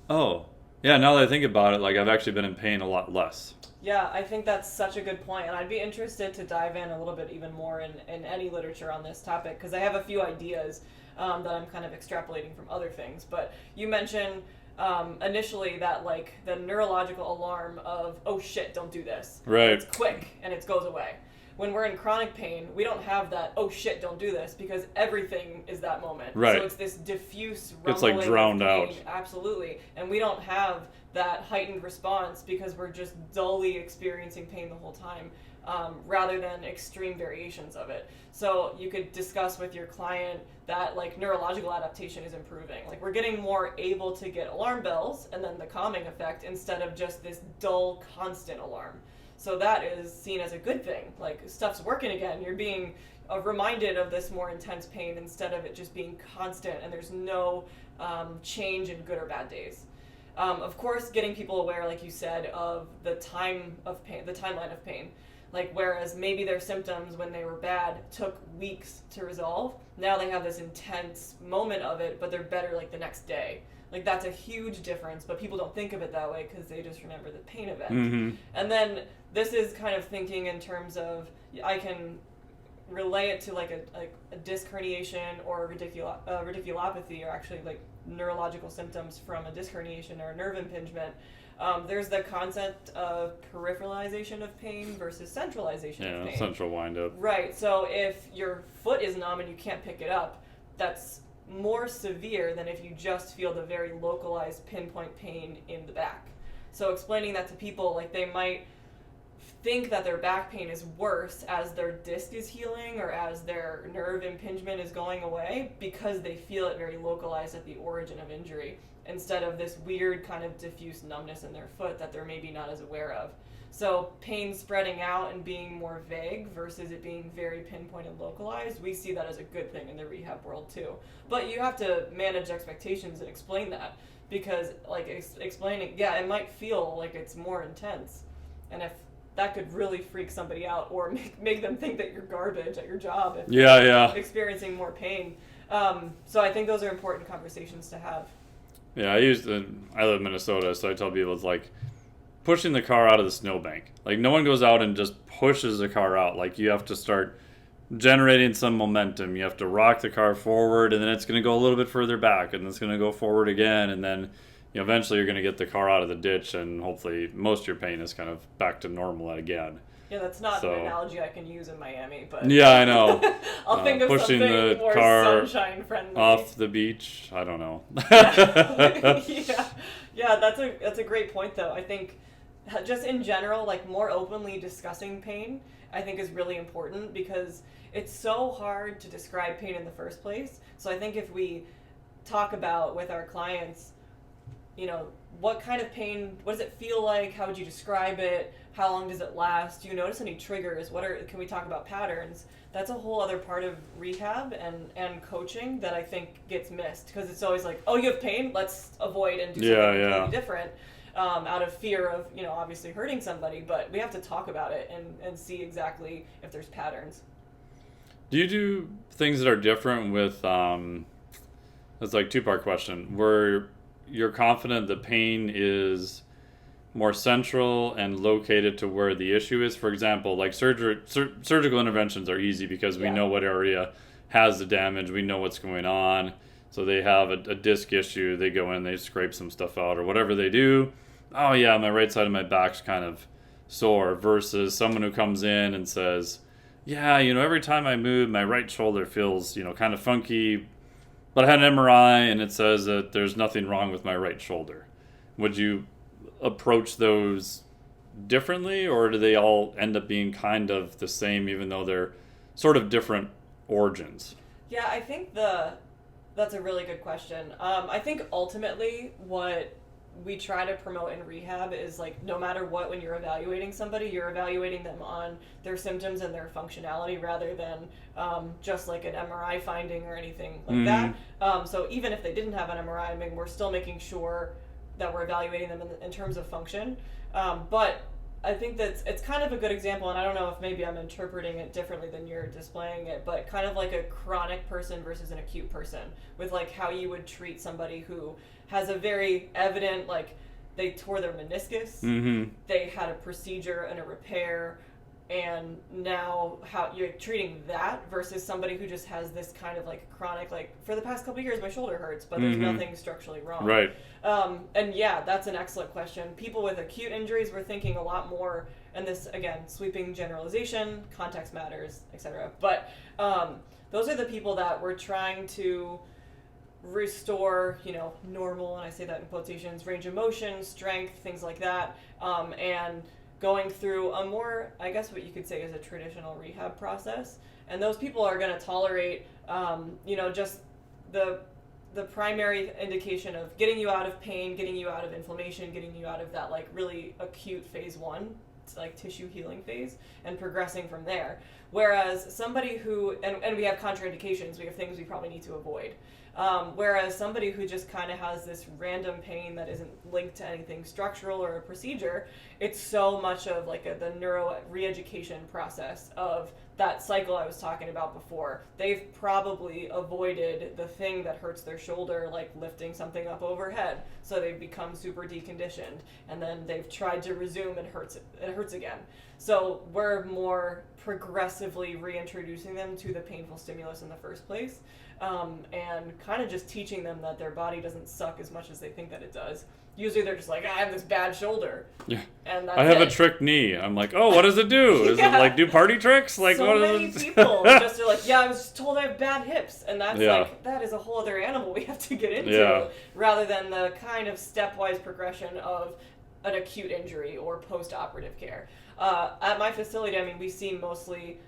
Speaker 1: oh yeah, now that I think about it, like I've actually been in pain a lot less.
Speaker 2: Yeah, I think that's such a good point, and I'd be interested to dive in a little bit even more in any literature on this topic, because I have a few ideas that I'm kind of extrapolating from other things. But you mentioned initially that like the neurological alarm of, oh shit, don't do this.
Speaker 1: Right.
Speaker 2: It's quick and it goes away. When we're in chronic pain, we don't have that, oh shit, don't do this, because everything is that moment.
Speaker 1: Right.
Speaker 2: So it's this diffuse rumbling.
Speaker 1: It's like drowned out.
Speaker 2: Absolutely. And we don't have that heightened response because we're just dully experiencing pain the whole time, rather than extreme variations of it. So you could discuss with your client that like neurological adaptation is improving. Like we're getting more able to get alarm bells and then the calming effect instead of just this dull, constant alarm. So that is seen as a good thing. Like stuff's working again. You're being reminded of this more intense pain instead of it just being constant and there's no change in good or bad days. Of course, getting people aware, like you said, of the time of pain, the timeline of pain. Like whereas maybe their symptoms when they were bad took weeks to resolve, now they have this intense moment of it, but they're better like the next day. Like that's a huge difference, but people don't think of it that way because they just remember the pain event.
Speaker 1: Mm-hmm.
Speaker 2: And then this is kind of thinking in terms of, I can relay it to like a disc herniation or radiculopathy, or actually like neurological symptoms from a disc herniation or a nerve impingement. There's the concept of peripheralization of pain versus centralization of pain.
Speaker 1: Yeah, central windup.
Speaker 2: Right, so if your foot is numb and you can't pick it up, that's more severe than if you just feel the very localized pinpoint pain in the back. So explaining that to people, like they might think that their back pain is worse as their disc is healing or as their nerve impingement is going away because they feel it very localized at the origin of injury instead of this weird kind of diffuse numbness in their foot that they're maybe not as aware of. So pain spreading out and being more vague versus it being very pinpointed, localized, we see that as a good thing in the rehab world too. But you have to manage expectations and explain that because like explaining, yeah, it might feel like it's more intense. And if that could really freak somebody out or make them think that you're garbage at your job if you're experiencing more pain. So I think those are important conversations to have.
Speaker 1: Yeah, I live in Minnesota, so I tell people it's like pushing the car out of the snowbank. Like no one goes out and just pushes the car out. Like you have to start generating some momentum. You have to rock the car forward, and then it's going to go a little bit further back, and it's going to go forward again, and then eventually you're going to get the car out of the ditch, and hopefully most of your pain is kind of back to normal again.
Speaker 2: Yeah, that's not an analogy I can use in Miami, but
Speaker 1: yeah, I know.
Speaker 2: I'll think of
Speaker 1: pushing
Speaker 2: something
Speaker 1: the
Speaker 2: more
Speaker 1: car
Speaker 2: sunshine friendly.
Speaker 1: Off the beach. I don't know.
Speaker 2: yeah, that's a great point though. I think just in general, like more openly discussing pain, I think is really important because it's so hard to describe pain in the first place. So I think if we talk about with our clients, what kind of pain, what does it feel like? How would you describe it? How long does it last? Do you notice any triggers? Can we talk about patterns? That's a whole other part of rehab and coaching that I think gets missed because it's always like, oh, you have pain? Let's avoid and do something completely different out of fear of, obviously hurting somebody. But we have to talk about it and see exactly if there's patterns.
Speaker 1: Do you do things that are different with, it's like a two-part question, where you're confident the pain is more central and located to where the issue is? For example, like surgical interventions are easy because we know what area has the damage, we know what's going on. So they have a disc issue, they go in, they scrape some stuff out or whatever they do. Oh yeah, my right side of my back's kind of sore, versus someone who comes in and says, yeah, every time I move, my right shoulder feels, kind of funky, but I had an MRI and it says that there's nothing wrong with my right shoulder. Would you approach those differently, or do they all end up being kind of the same even though they're sort of different origins?
Speaker 2: Yeah, I think that's a really good question. I think ultimately what we try to promote in rehab is like no matter what, when you're evaluating somebody, you're evaluating them on their symptoms and their functionality rather than just like an MRI finding or anything like that. So even if they didn't have an MRI, I mean, we're still making sure that we're evaluating them in terms of function. But I think that it's kind of a good example, and I don't know if maybe I'm interpreting it differently than you're displaying it, but kind of like a chronic person versus an acute person, with like how you would treat somebody who has a very evident, like they tore their meniscus, they had a procedure and a repair, and now how you're treating that versus somebody who just has this kind of like chronic, like for the past couple of years my shoulder hurts, but there's nothing structurally wrong.
Speaker 1: Right.
Speaker 2: And yeah, that's an excellent question. People with acute injuries, we're thinking a lot more, and this again, sweeping generalization, context matters, etc. But those are the people that we're trying to restore, normal, and I say that in quotations, range of motion, strength, things like that, and going through a more, I guess what you could say is a traditional rehab process. And those people are going to tolerate, just the primary indication of getting you out of pain, getting you out of inflammation, getting you out of that like really acute phase 1, like tissue healing phase, and progressing from there. Whereas somebody who, and we have contraindications, we have things we probably need to avoid. Whereas somebody who just kind of has this random pain that isn't linked to anything structural or a procedure, it's so much of like the neuro re-education process of that cycle I was talking about before. They've probably avoided the thing that hurts their shoulder, like lifting something up overhead, so they've become super deconditioned, and then they've tried to resume and it hurts again. So we're more progressively reintroducing them to the painful stimulus in the first place, and kind of just teaching them that their body doesn't suck as much as they think that it does. Usually they're just like, I have this bad shoulder.
Speaker 1: Yeah.
Speaker 2: And that's
Speaker 1: I have
Speaker 2: it.
Speaker 1: a trick knee. I'm like, oh, what does it do? Is it like do party tricks? Like
Speaker 2: so
Speaker 1: what
Speaker 2: many
Speaker 1: is it?
Speaker 2: people just are like, yeah, I was just told I have bad hips. And that's
Speaker 1: Yeah.
Speaker 2: like, that is a whole other animal we have to get into,
Speaker 1: Yeah.
Speaker 2: rather than the kind of stepwise progression of an acute injury or post-operative care. At my facility, I mean, we see mostly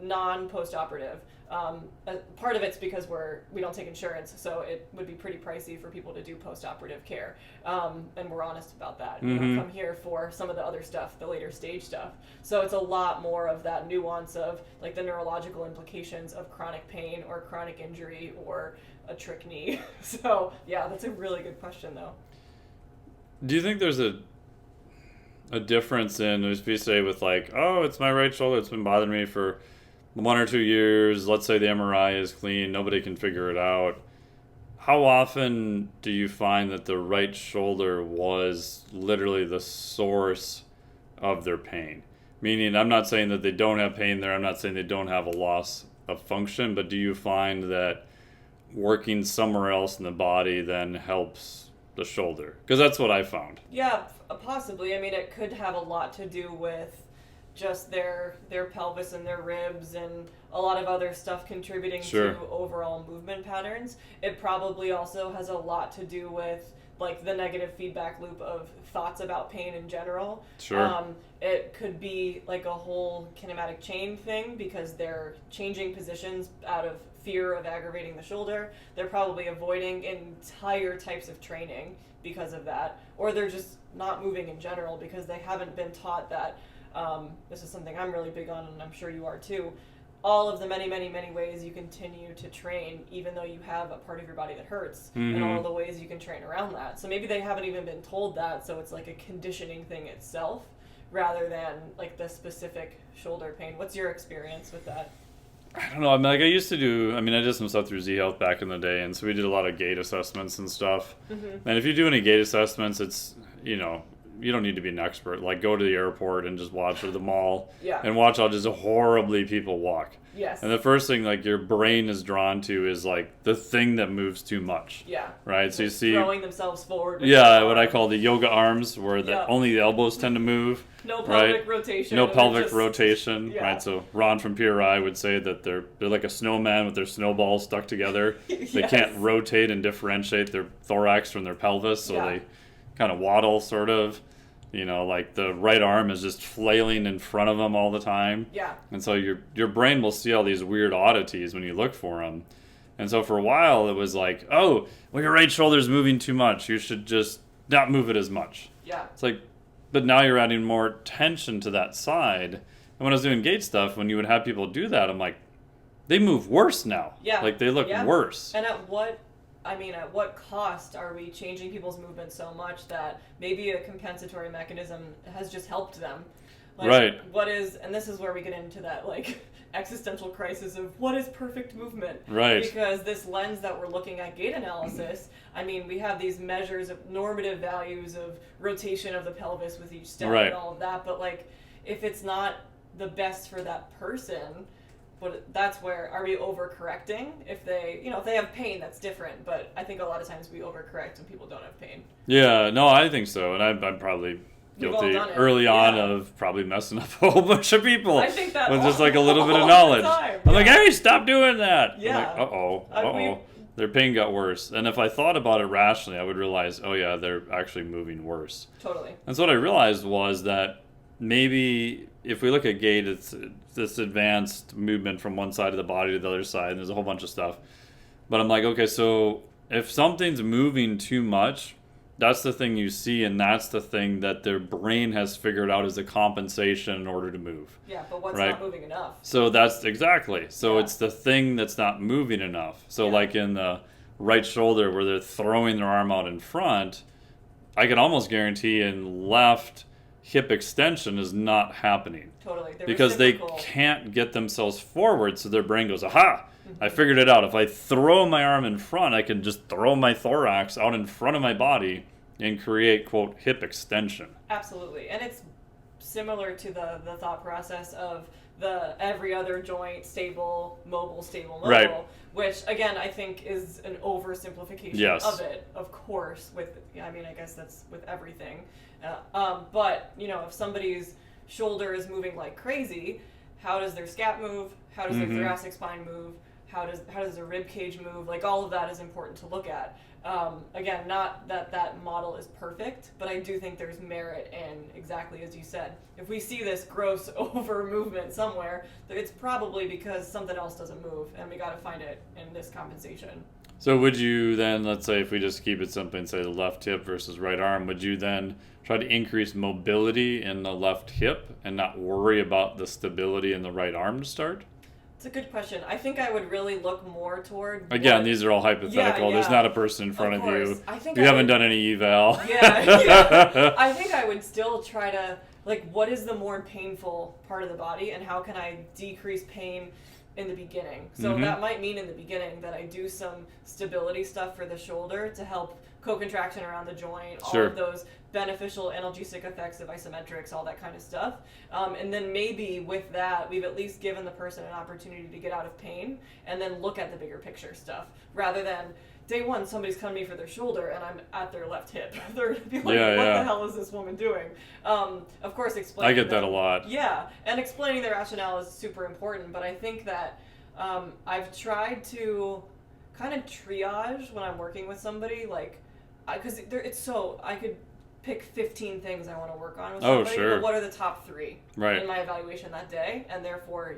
Speaker 2: non-post-operative. Part of it's because we don't take insurance, so it would be pretty pricey for people to do post-operative care, and we're honest about that. You don't come here for some of the other stuff, the later stage stuff. So it's a lot more of that nuance of like the neurological implications of chronic pain or chronic injury or a trick knee. So yeah, that's a really good question though.
Speaker 1: Do you think there's a difference in, as we say, with like, oh, it's my right shoulder, it's been bothering me for 1 or 2 years, let's say the MRI is clean, nobody can figure it out. How often do you find that the right shoulder was literally the source of their pain? Meaning, I'm not saying that they don't have pain there, I'm not saying they don't have a loss of function, but do you find that working somewhere else in the body then helps the shoulder? Because that's what I found.
Speaker 2: Yeah, possibly. I mean, it could have a lot to do with just their pelvis and their ribs and a lot of other stuff contributing
Speaker 1: Sure.
Speaker 2: to overall movement patterns. It probably also has a lot to do with like the negative feedback loop of thoughts about pain in general.
Speaker 1: Sure.
Speaker 2: It could be like a whole kinematic chain thing because they're changing positions out of fear of aggravating the shoulder. They're probably avoiding entire types of training because of that, or they're just not moving in general because they haven't been taught that. This is something I'm really big on, and I'm sure you are too. All of the many, many, many ways you continue to train, even though you have a part of your body that hurts, and all the ways you can train around that. So maybe they haven't even been told that, so it's like a conditioning thing itself, rather than like the specific shoulder pain. What's your experience with that?
Speaker 1: I don't know. I mean, like I did some stuff through Z Health back in the day, and so we did a lot of gait assessments and stuff. And if you do any gait assessments, it's, you don't need to be an expert. Like, go to the airport and just watch at the mall, and watch how just horribly people walk.
Speaker 2: Yes.
Speaker 1: And the first thing, like, your brain is drawn to is, like, the thing that moves too much.
Speaker 2: Yeah.
Speaker 1: Right? So you see...
Speaker 2: throwing themselves forward.
Speaker 1: Yeah, what I call the yoga arms, where
Speaker 2: Yep.
Speaker 1: only the elbows tend to move.
Speaker 2: No pelvic
Speaker 1: right?
Speaker 2: rotation.
Speaker 1: No
Speaker 2: and
Speaker 1: pelvic
Speaker 2: just-
Speaker 1: rotation,
Speaker 2: yeah.
Speaker 1: right? So Ron from PRI would say that they're like a snowman with their snowballs stuck together. They
Speaker 2: Yes.
Speaker 1: can't rotate and differentiate their thorax from their pelvis, so
Speaker 2: Yeah.
Speaker 1: they kind of waddle, sort of. You know, like the right arm is just flailing in front of them all the time.
Speaker 2: Yeah.
Speaker 1: And so your brain will see all these weird oddities when you look for them. And so for a while it was like, oh, well, your right shoulder's moving too much. You should just not move it as much.
Speaker 2: Yeah.
Speaker 1: It's like, but now you're adding more tension to that side. And when I was doing gait stuff, when you would have people do that, I'm like, they move worse now.
Speaker 2: Yeah.
Speaker 1: Like they look worse.
Speaker 2: And at what cost are we changing people's movement so much that maybe a compensatory mechanism has just helped them? Like,
Speaker 1: right.
Speaker 2: And this is where we get into that, like, existential crisis of what is perfect movement?
Speaker 1: Right.
Speaker 2: Because this lens that we're looking at gait analysis, I mean, we have these measures of normative values of rotation of the pelvis with each step and all of that, but, like, if it's not the best for that person, but that's where, are we overcorrecting? If they have pain, that's different. But I think a lot of times we overcorrect when people don't have pain.
Speaker 1: Yeah, no, I think so. And I'm probably guilty early on of probably messing up a whole bunch of people.
Speaker 2: I think that
Speaker 1: with just like a little bit of knowledge. I'm like, hey, stop doing that.
Speaker 2: Yeah.
Speaker 1: I'm like, uh-oh. Their pain got worse. And if I thought about it rationally, I would realize, oh yeah, they're actually moving worse.
Speaker 2: Totally.
Speaker 1: And so what I realized was that maybe if we look at gait, it's this advanced movement from one side of the body to the other side, and there's a whole bunch of stuff. But I'm like, okay, so if something's moving too much, that's the thing you see, and that's the thing that their brain has figured out as a compensation in order to move.
Speaker 2: Yeah, but what's not moving enough?
Speaker 1: So that's exactly. So it's the thing that's not moving enough. So like in the right shoulder where they're throwing their arm out in front, I can almost guarantee in left hip extension is not happening.
Speaker 2: Totally.
Speaker 1: Because they can't get themselves forward, so their brain goes, aha, I figured it out. If I throw my arm in front, I can just throw my thorax out in front of my body and create, quote, hip extension.
Speaker 2: Absolutely. And it's similar to the thought process of the every other joint stable, mobile, which, again, I think is an oversimplification of it, of course, I guess that's with everything. But, if somebody's shoulder is moving like crazy, how does their scap move? How does their thoracic spine move? How does their rib cage move? Like, all of that is important to look at. Again, not that model is perfect, but I do think there's merit in, exactly as you said, if we see this gross over movement somewhere, it's probably because something else doesn't move, and we got to find it in this compensation.
Speaker 1: So would you then, let's say if we just keep it simple and say the left hip versus right arm, would you then try to increase mobility in the left hip and not worry about the stability in the right arm to start?
Speaker 2: It's a good question. I think I would really look more toward...
Speaker 1: Again, these are all hypothetical. There's not a person in front of you. You haven't done any eval.
Speaker 2: Yeah. I think I would still try to, like, what is the more painful part of the body, and how can I decrease pain in the beginning? So that might mean in the beginning that I do some stability stuff for the shoulder to help co-contraction around the joint, all of those beneficial analgesic effects of isometrics, all that kind of stuff. And then maybe with that, we've at least given the person an opportunity to get out of pain and then look at the bigger picture stuff, rather than day one, somebody's coming to me for their shoulder and I'm at their left hip. They're going to be like, what the hell is this woman doing? Of course, explaining...
Speaker 1: I get that a lot.
Speaker 2: Yeah, and explaining the rationale is super important, but I think that I've tried to kind of triage when I'm working with somebody, like, because I could pick 15 things I want to work on with somebody, but what are the top 3 in my evaluation that day? And therefore,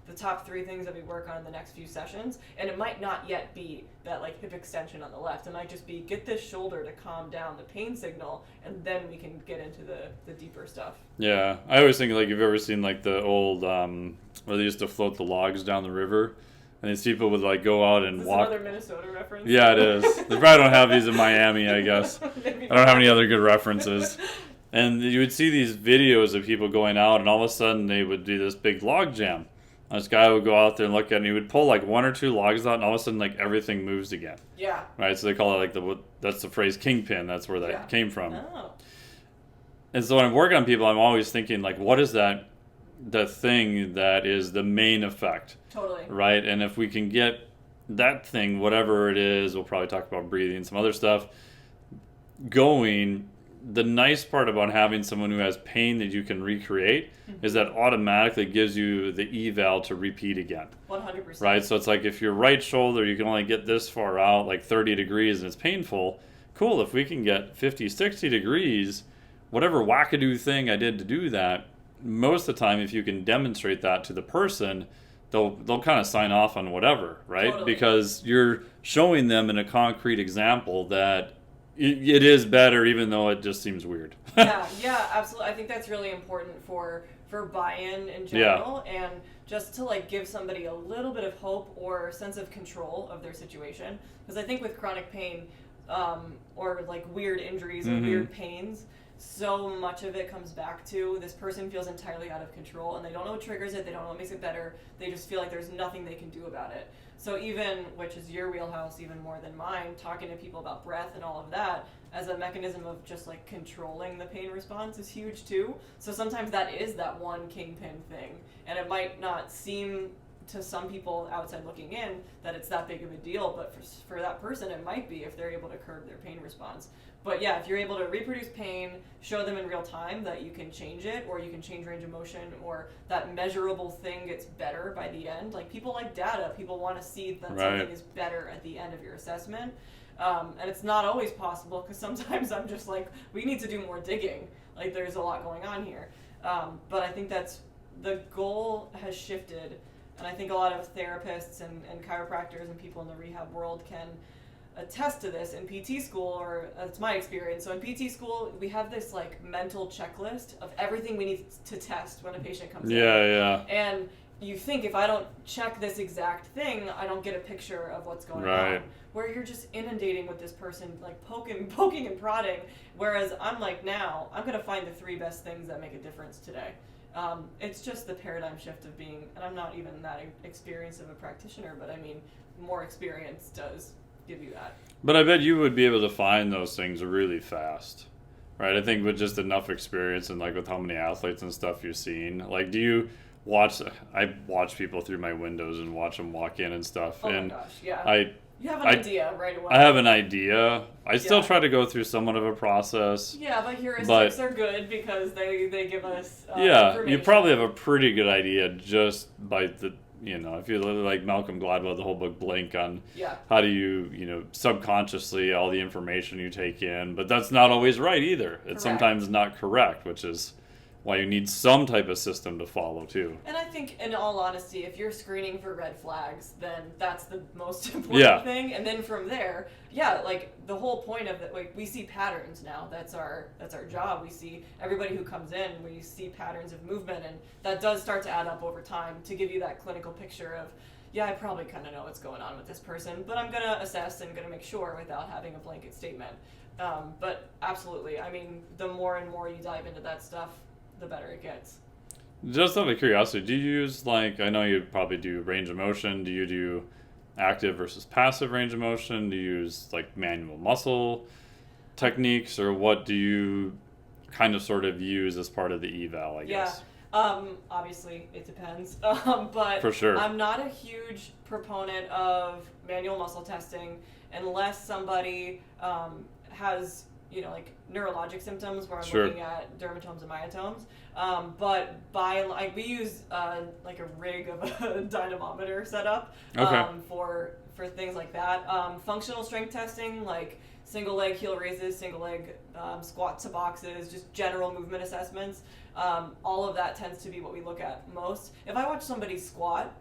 Speaker 2: the top 3 things that we work on in the next few sessions, and it might not yet be that, like, hip extension on the left. It might just be get this shoulder to calm down the pain signal, and then we can get into the deeper stuff. Yeah,
Speaker 1: I always think, like, you've ever seen, like, the old, where they used to float the logs down the river? And these people would, like, go out and walk.
Speaker 2: Another Minnesota reference?
Speaker 1: Yeah, it is. They probably don't have these in Miami, I guess. I don't have any other good references. And you would see these videos of people going out, and all of a sudden they would do this big log jam. And this guy would go out there and look at it, and he would pull, like, 1 or 2 logs out, and all of a sudden, like, everything moves again.
Speaker 2: Yeah.
Speaker 1: Right? So they call it, like, that's the phrase kingpin. That's where that came from.
Speaker 2: Oh.
Speaker 1: And so when I'm working on people, I'm always thinking, like, what is that the thing that is the main effect?
Speaker 2: Totally.
Speaker 1: Right? And if we can get that thing, whatever it is, we'll probably talk about breathing and some other stuff, going, the nice part about having someone who has pain that you can recreate is that automatically gives you the eval to repeat again.
Speaker 2: 100%.
Speaker 1: Right? So it's like if your right shoulder, you can only get this far out, like 30 degrees, and it's painful. Cool, if we can get 50, 60 degrees, whatever wackadoo thing I did to do that, most of the time, if you can demonstrate that to the person, they'll kind of sign off on whatever, right?
Speaker 2: Totally.
Speaker 1: Because you're showing them in a concrete example that it is better, even though it just seems weird.
Speaker 2: yeah, absolutely. I think that's really important for buy-in in general, and just to like give somebody a little bit of hope or sense of control of their situation. Because I think with chronic pain, or like weird injuries or weird pains, so much of it comes back to this person feels entirely out of control, and they don't know what triggers it, they don't know what makes it better, they just feel like there's nothing they can do about it. So even, which is your wheelhouse even more than mine, talking to people about breath and all of that as a mechanism of just like controlling the pain response is huge too. So sometimes that is that one kingpin thing, and it might not seem to some people outside looking in that it's that big of a deal, but for that person it might be if they're able to curb their pain response. But yeah, if you're able to reproduce pain, show them in real time that you can change it, or you can change range of motion, or that measurable thing gets better by the end. Like, people like data. People want to see that something is better at the end of your assessment. And it's not always possible, because sometimes I'm just like, we need to do more digging. Like, there's a lot going on here. But I think that's, the goal has shifted. And I think a lot of therapists and chiropractors and people in the rehab world can attest to this. In PT school, or that's my experience. So in PT school, we have this like mental checklist of everything we need to test when a patient comes in.
Speaker 1: Yeah.
Speaker 2: And you think, if I don't check this exact thing, I don't get a picture of what's going on. Where you're just inundating with this person, like poking and prodding. Whereas I'm like, now I'm gonna find the 3 best things that make a difference today. It's just the paradigm shift of being, and I'm not even that experienced of a practitioner, but I mean, more experience does give you that.
Speaker 1: But I bet you would be able to find those things really fast, right? I think with just enough experience and like with how many athletes and stuff you've seen, like, do you watch? I watch people through my windows and watch them walk in and stuff.
Speaker 2: Oh
Speaker 1: and
Speaker 2: my gosh, yeah. You have an idea right away.
Speaker 1: I have an idea. I still try to go through somewhat of a process.
Speaker 2: Yeah, but heuristics are good because they give us
Speaker 1: information. You probably have a pretty good idea just by the, if you like Malcolm Gladwell, the whole book Blink, on how do you, subconsciously all the information you take in, but that's not always right either. It's sometimes not correct, which is why you need some type of system to follow too.
Speaker 2: And I think, in all honesty, if you're screening for red flags, then that's the most important thing. And then from there, like the whole point of it, like, we see patterns now. That's our job. We see everybody who comes in, we see patterns of movement, and that does start to add up over time to give you that clinical picture of, I probably kind of know what's going on with this person, but I'm going to assess and going to make sure without having a blanket statement. But absolutely, I mean, the more and more you dive into that stuff, the better it gets.
Speaker 1: Just out of curiosity, do you use, like, I know you probably do range of motion, do you do active versus passive range of motion? Do you use like manual muscle techniques, or what do you kind of sort of use as part of the eval, I guess?
Speaker 2: Obviously it depends, but
Speaker 1: for sure.
Speaker 2: I'm not a huge proponent of manual muscle testing unless somebody has like neurologic symptoms where I'm looking at dermatomes and myotomes. But we use like a rig of a dynamometer setup for things like that. Functional strength testing, like single leg heel raises, single leg squats to boxes, just general movement assessments. All of that tends to be what we look at most. If I watch somebody squat,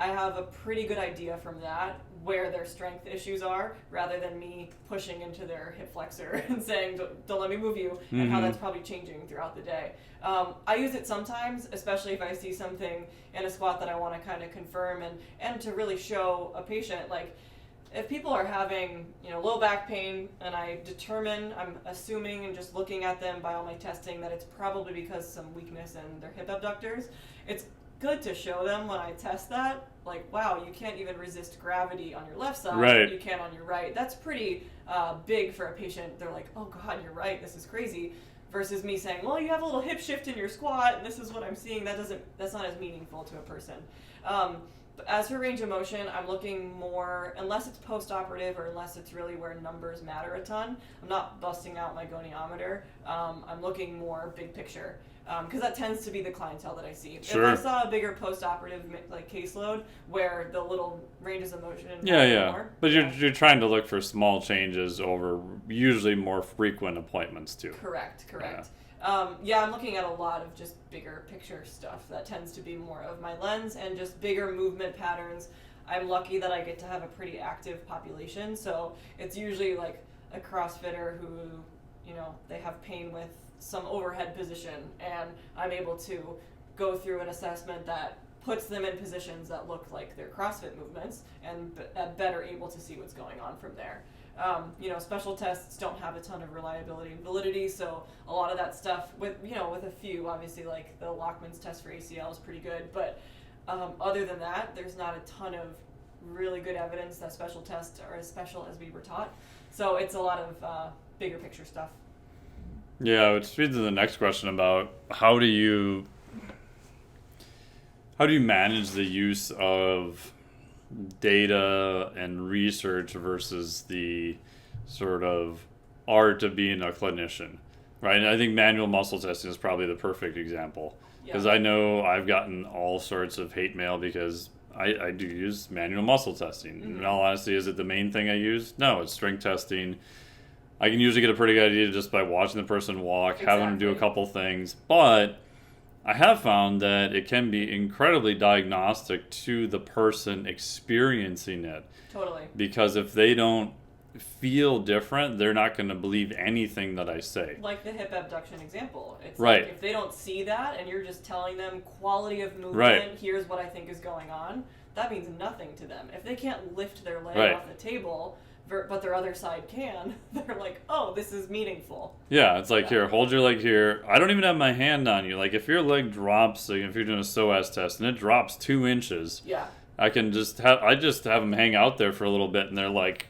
Speaker 2: I have a pretty good idea from that where their strength issues are, rather than me pushing into their hip flexor and saying, don't let me move you, and how that's probably changing throughout the day. I use it sometimes, especially if I see something in a squat that I want to kind of confirm and to really show a patient, like, if people are having, low back pain, and I'm assuming and just looking at them by all my testing that it's probably because some weakness in their hip abductors, it's good to show them when I test that, like, wow, you can't even resist gravity on your left side, but you can on your right. That's pretty big for a patient. They're like, oh God, you're right, this is crazy. Versus me saying, well, you have a little hip shift in your squat, and this is what I'm seeing. That's not as meaningful to a person. But as for range of motion, I'm looking more, unless it's post-operative or unless it's really where numbers matter a ton, I'm not busting out my goniometer. I'm looking more big picture. Because that tends to be the clientele that I see.
Speaker 1: Sure.
Speaker 2: If I saw a bigger post-operative like caseload where the little ranges of motion more,
Speaker 1: but you're trying to look for small changes over usually more frequent appointments too.
Speaker 2: Correct. Yeah, I'm looking at a lot of just bigger picture stuff. That tends to be more of my lens, and just bigger movement patterns. I'm lucky that I get to have a pretty active population, so it's usually like a CrossFitter who, they have pain with some overhead position, and I'm able to go through an assessment that puts them in positions that look like their CrossFit movements, and better able to see what's going on from there. Special tests don't have a ton of reliability and validity, so a lot of that stuff with a few, obviously, like the Lockman's test for ACL is pretty good, but other than that, there's not a ton of really good evidence that special tests are as special as we were taught. So it's a lot of bigger picture stuff.
Speaker 1: Yeah, which leads to the next question about how do you manage the use of data and research versus the sort of art of being a clinician, right? And I think manual muscle testing is probably the perfect example, because I know I've gotten all sorts of hate mail because I do use manual muscle testing. Mm-hmm. In all honesty, is it the main thing I use? No, it's strength testing. I can usually get a pretty good idea just by watching the person walk, having them do a couple things, but I have found that it can be incredibly diagnostic to the person experiencing it.
Speaker 2: Totally.
Speaker 1: Because if they don't feel different, they're not going to believe anything that I say.
Speaker 2: Like the hip abduction example. It's
Speaker 1: right.
Speaker 2: Like if they don't see that and you're just telling them quality of movement,
Speaker 1: right.
Speaker 2: Here's what I think is going on, that means nothing to them. If they can't lift their leg
Speaker 1: right.
Speaker 2: off the table, but their other side can, they're like, oh, this is meaningful.
Speaker 1: Yeah, it's like, here, hold your leg here. I don't even have my hand on you. Like, if your leg drops, like if you're doing a psoas test and it drops 2 inches,
Speaker 2: yeah,
Speaker 1: I just have them hang out there for a little bit, and they're like,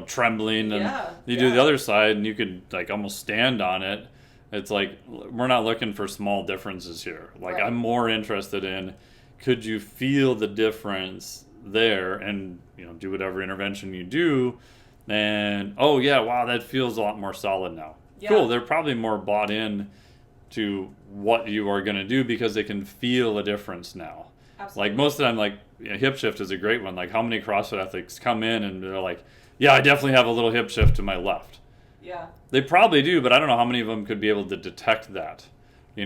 Speaker 1: trembling, and you do the other side, and you could like almost stand on it. It's like, we're not looking for small differences here. Like, right. I'm more interested in, could you feel the difference there, and do whatever intervention you do. And oh yeah, wow, that feels a lot more solid now. Yeah. Cool. They're probably more bought in to what you are going to do because they can feel a difference now.
Speaker 2: Absolutely.
Speaker 1: Like most of the time, like hip shift is a great one. Like how many CrossFit athletes come in and they're like, yeah, I definitely have a little hip shift to my left.
Speaker 2: Yeah.
Speaker 1: They probably do, but I don't know how many of them could be able to detect that.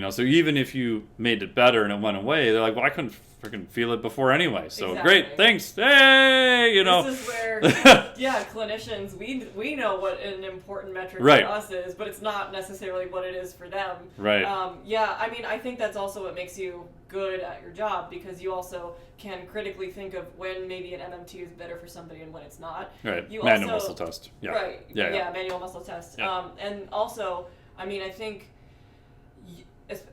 Speaker 1: So even if you made it better and it went away, they're like, well, I couldn't freaking feel it before anyway. So
Speaker 2: exactly.
Speaker 1: Great, thanks. Hey,
Speaker 2: This is where, clinicians, we know what an important metric
Speaker 1: right.
Speaker 2: for us is, but it's not necessarily what it is for them.
Speaker 1: Right.
Speaker 2: I think that's also what makes you good at your job, because you also can critically think of when maybe an MMT is better for somebody and when it's not.
Speaker 1: Right. Manual muscle test. Yeah.
Speaker 2: Right.
Speaker 1: Yeah.
Speaker 2: Manual muscle test.
Speaker 1: Yeah.
Speaker 2: And also, I think,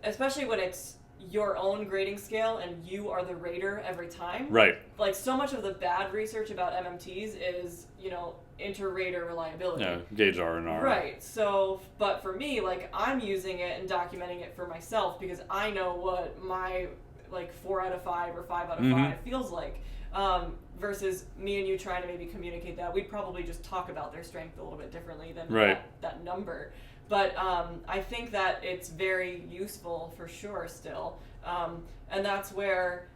Speaker 2: especially when it's your own grading scale and you are the rater every time.
Speaker 1: Right.
Speaker 2: Like, so much of the bad research about MMTs is, inter-rater reliability.
Speaker 1: Yeah, gauge R&R.
Speaker 2: Right. So, but for me, like, I'm using it and documenting it for myself because I know what my, 4 out of 5 or 5 out of 5 feels like. Versus me and you trying to maybe communicate that. We'd probably just talk about their strength a little bit differently than that number. But I think that it's very useful for sure still. And that's where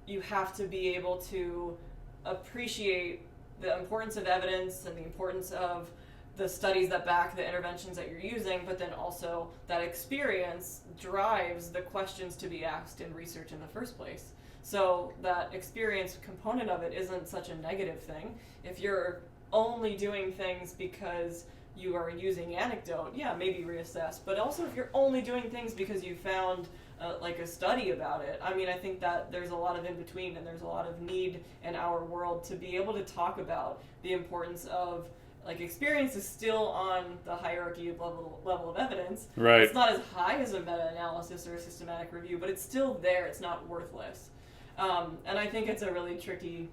Speaker 2: you have to be able to appreciate the importance of evidence and the importance of the studies that back the interventions that you're using, but then also that experience drives the questions to be asked in research in the first place. So that experience component of it isn't such a negative thing. If you're only doing things because you are using anecdote, maybe reassess. But also if you're only doing things because you found a study about it, I think that there's a lot of in between, and there's a lot of need in our world to be able to talk about the importance of, experience is still on the hierarchy of level of evidence.
Speaker 1: Right.
Speaker 2: It's not as high as a meta-analysis or a systematic review, but it's still there. It's not worthless. And I think it's a really tricky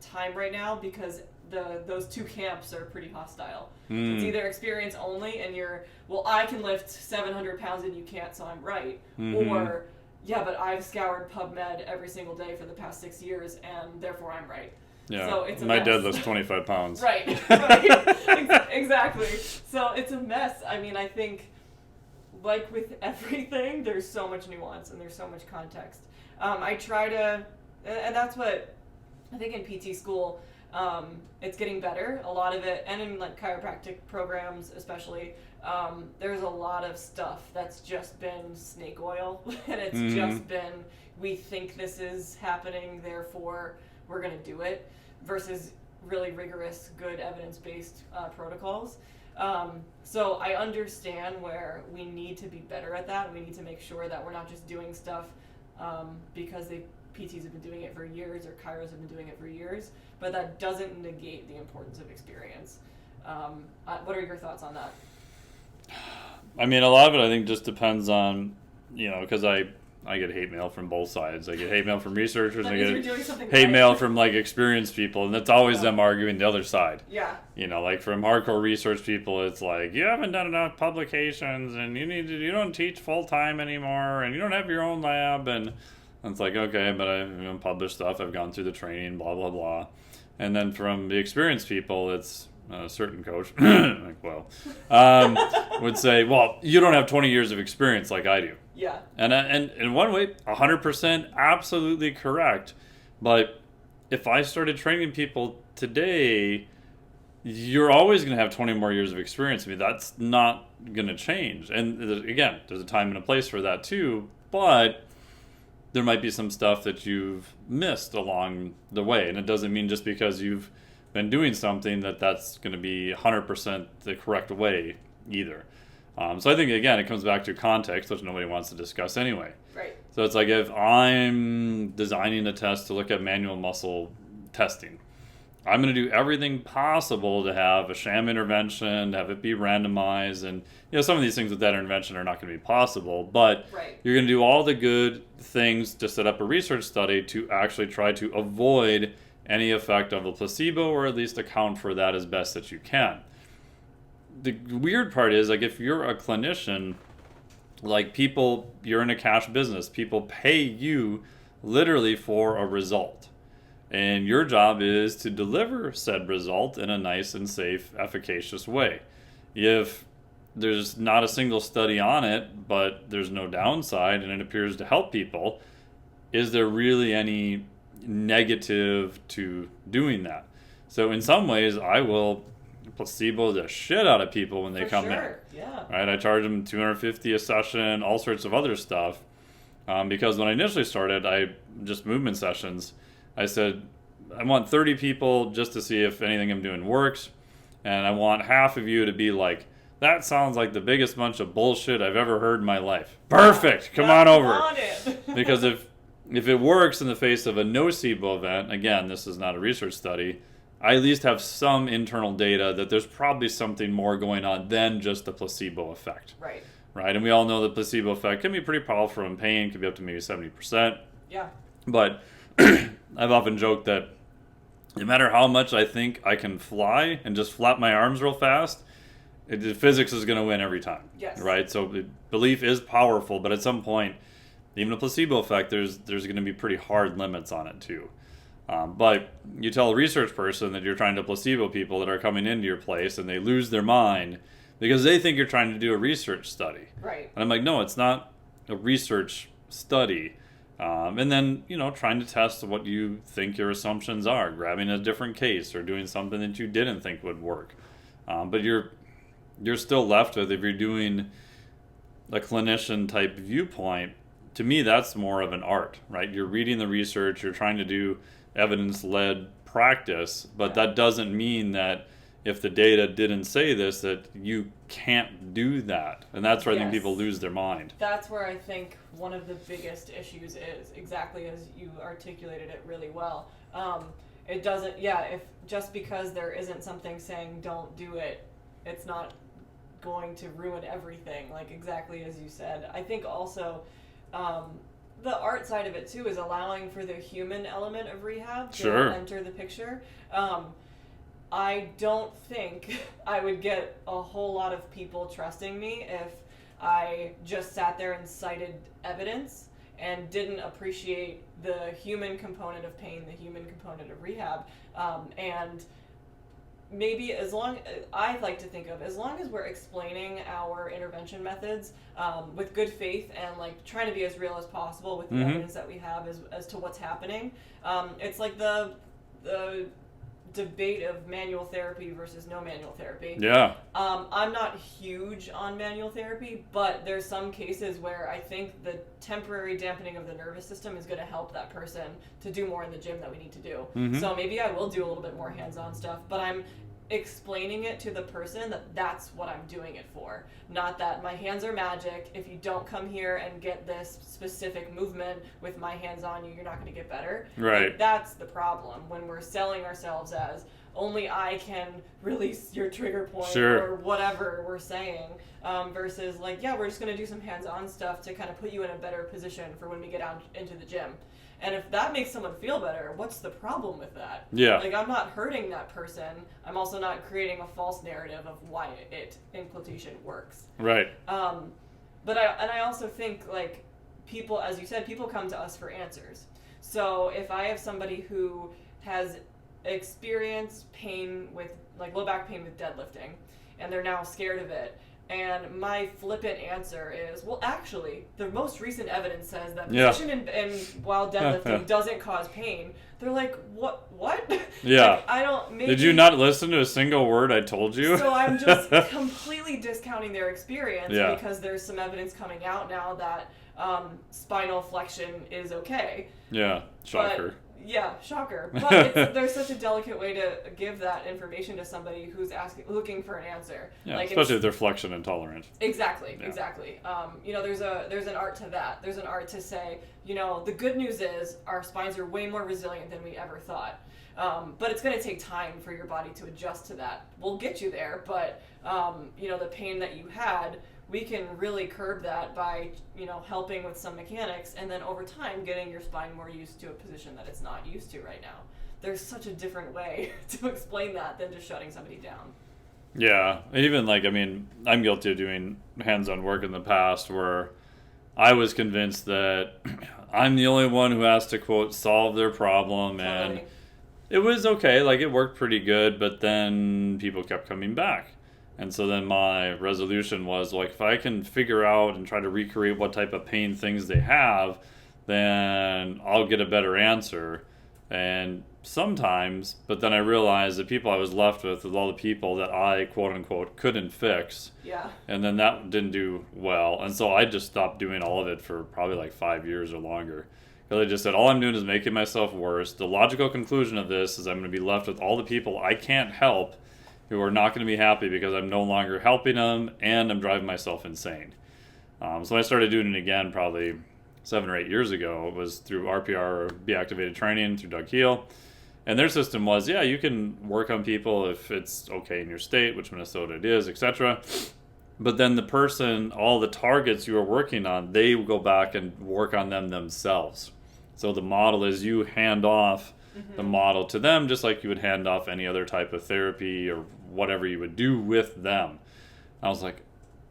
Speaker 2: time right now because those two camps are pretty hostile. It's either experience only and you're, well, I can lift 700 pounds and you can't, so I'm right. Or, but I've scoured PubMed every single day for the past 6 years and therefore I'm right.
Speaker 1: Yeah,
Speaker 2: so it's a
Speaker 1: my
Speaker 2: mess.
Speaker 1: deadlift's 25 pounds.
Speaker 2: Right. Exactly. So it's a mess. I think, like with everything, there's so much nuance and there's so much context. I try to, and that's what I think in PT school, It's getting better. A lot of it, and in like chiropractic programs especially, there's a lot of stuff that's just been snake oil, and it's just been, we think this is happening, therefore we're going to do it, versus really rigorous, good evidence-based protocols. So I understand where we need to be better at that. We need to make sure that we're not just doing stuff because PTs have been doing it for years, or chiros have been doing it for years, but that doesn't negate the importance of experience. What are your thoughts on that?
Speaker 1: I mean, a lot of it I think just depends on, because I get hate mail from both sides. I get hate mail from researchers, and I get hate mail from like experienced people, and that's always them arguing the other side.
Speaker 2: Yeah.
Speaker 1: Like from hardcore research people, it's like, you haven't done enough publications, and you don't teach full time anymore, and you don't have your own lab, and it's like, okay, but I've published stuff, I've gone through the training, blah blah blah. And then from the experienced people, it's a certain coach, would say, well, you don't have 20 years of experience like I do.
Speaker 2: Yeah.
Speaker 1: And in one way, 100% absolutely correct. But if I started training people today, you're always going to have 20 more years of experience. I mean, that's not going to change. And again, there's a time and a place for that too. But there might be some stuff that you've missed along the way. And it doesn't mean just because you've been doing something that's going to be 100% the correct way either. So I think, again, it comes back to context, which nobody wants to discuss anyway.
Speaker 2: Right.
Speaker 1: So it's like if I'm designing a test to look at manual muscle testing, I'm going to do everything possible to have a sham intervention, to have it be randomized. And, some of these things with that intervention are not going to be possible. But you're going to do all the good things to set up a research study to actually try to avoid any effect of a placebo, or at least account for that as best that you can. The weird part is, like, if you're a clinician, like, you're in a cash business, people pay you literally for a result. And your job is to deliver said result in a nice and safe, efficacious way. If there's not a single study on it, but there's no downside and it appears to help people, is there really any negative to doing that? So in some ways, I will placebo the shit out of people when they come in.
Speaker 2: Yeah.
Speaker 1: Right? I charge them $250 a session, all sorts of other stuff. Because when I initially started, just movement sessions, I said, I want 30 people just to see if anything I'm doing works. And I want half of you to be like, that sounds like the biggest bunch of bullshit I've ever heard in my life. Perfect. Come on over. Because if it works in the face of a nocebo event, again, this is not a research study, I at least have some internal data that there's probably something more going on than just the placebo effect. Right? And we all know the placebo effect can be pretty powerful in pain, can be up to maybe 70%.
Speaker 2: Yeah.
Speaker 1: But I've often joked that no matter how much I think I can fly and just flap my arms real fast, physics is going to win every time.
Speaker 2: Yes.
Speaker 1: Right? So belief is powerful, but at some point, even a placebo effect, there's going to be pretty hard limits on it too. But you tell a research person that you're trying to placebo people that are coming into your place, and they lose their mind because they think you're trying to do a research study.
Speaker 2: Right.
Speaker 1: And I'm like, no, it's not a research study. And then, trying to test what you think your assumptions are, grabbing a different case or doing something that you didn't think would work. But you're still left with, if you're doing a clinician type viewpoint, to me, that's more of an art, right? You're reading the research, you're trying to do evidence-led practice, but that doesn't mean that if the data didn't say this, that you can't do that. And that's where I think people lose their mind.
Speaker 2: That's where I think one of the biggest issues is, exactly as you articulated it really well. It doesn't, if just because there isn't something saying don't do it, it's not going to ruin everything, like exactly as you said. I think also the art side of it too is allowing for the human element of rehab to enter the picture. I don't think I would get a whole lot of people trusting me if I just sat there and cited evidence and didn't appreciate the human component of pain, the human component of rehab. And maybe I like to think of, as long as we're explaining our intervention methods with good faith and like trying to be as real as possible with the evidence that we have as to what's happening. It's like the debate of manual therapy versus no manual therapy.
Speaker 1: Yeah.
Speaker 2: I'm not huge on manual therapy, but there's some cases where I think the temporary dampening of the nervous system is going to help that person to do more in the gym that we need to do.
Speaker 1: Mm-hmm.
Speaker 2: So maybe I will do a little bit more hands-on stuff, but I'm explaining it to the person that that's what I'm doing it for. Not that my hands are magic. If you don't come here and get this specific movement with my hands on you, you're not going to get better.
Speaker 1: Right.
Speaker 2: Like, that's the problem when we're selling ourselves as only I can release your trigger point
Speaker 1: Sure.
Speaker 2: or whatever we're saying, versus like, yeah, we're just going to do some hands-on stuff to kind of put you in a better position for when we get out into the gym. And if that makes someone feel better, what's the problem with that?
Speaker 1: Yeah.
Speaker 2: Like, I'm not hurting that person. I'm also not creating a false narrative of why it, in quotation, works.
Speaker 1: Right.
Speaker 2: But I also think, like, people, as you said, people come to us for answers. So if I have somebody who has experienced pain with, like, low back pain with deadlifting, and they're now scared of it, and my flippant answer is, well, actually, the most recent evidence says that position in while deadlifting doesn't cause pain. They're like, what?
Speaker 1: Yeah.
Speaker 2: Like, I don't. Maybe,
Speaker 1: did you not listen to a single word I told you?
Speaker 2: So I'm just completely discounting their experience
Speaker 1: Yeah.
Speaker 2: because there's some evidence coming out now that spinal flexion is okay.
Speaker 1: Yeah. Shocker.
Speaker 2: But, yeah, shocker. But there's such a delicate way to give that information to somebody who's looking for an answer.
Speaker 1: Yeah,
Speaker 2: like,
Speaker 1: especially if they're flexion intolerant.
Speaker 2: Exactly,
Speaker 1: Yeah.
Speaker 2: exactly. There's an art to that. There's an art to say, the good news is our spines are way more resilient than we ever thought. But it's going to take time for your body to adjust to that. We'll get you there, but the pain that you had, we can really curb that by, helping with some mechanics, and then over time getting your spine more used to a position that it's not used to right now. There's such a different way to explain that than just shutting somebody down.
Speaker 1: Yeah, even I'm guilty of doing hands-on work in the past where I was convinced that I'm the only one who has to, quote, solve their problem, and it was okay, like it worked pretty good, but then people kept coming back. And so then my resolution was, like, if I can figure out and try to recreate what type of pain things they have, then I'll get a better answer. And sometimes, but then I realized the people I was left with all the people that I, quote unquote, couldn't fix.
Speaker 2: Yeah.
Speaker 1: And then that didn't do well. And so I just stopped doing all of it for probably like 5 years or longer. Because I just said, all I'm doing is making myself worse. The logical conclusion of this is I'm going to be left with all the people I can't help who are not going to be happy because I'm no longer helping them and I'm driving myself insane. So I started doing it again probably 7 or 8 years ago. It was through RPR, or Be-Activated Training, through Doug Heel. And their system was, yeah, you can work on people if it's okay in your state, which Minnesota it is, etc. But then the person, all the targets you are working on, they will go back and work on them themselves. So the model is you hand off the model to them, just like you would hand off any other type of therapy or whatever you would do with them. I was like,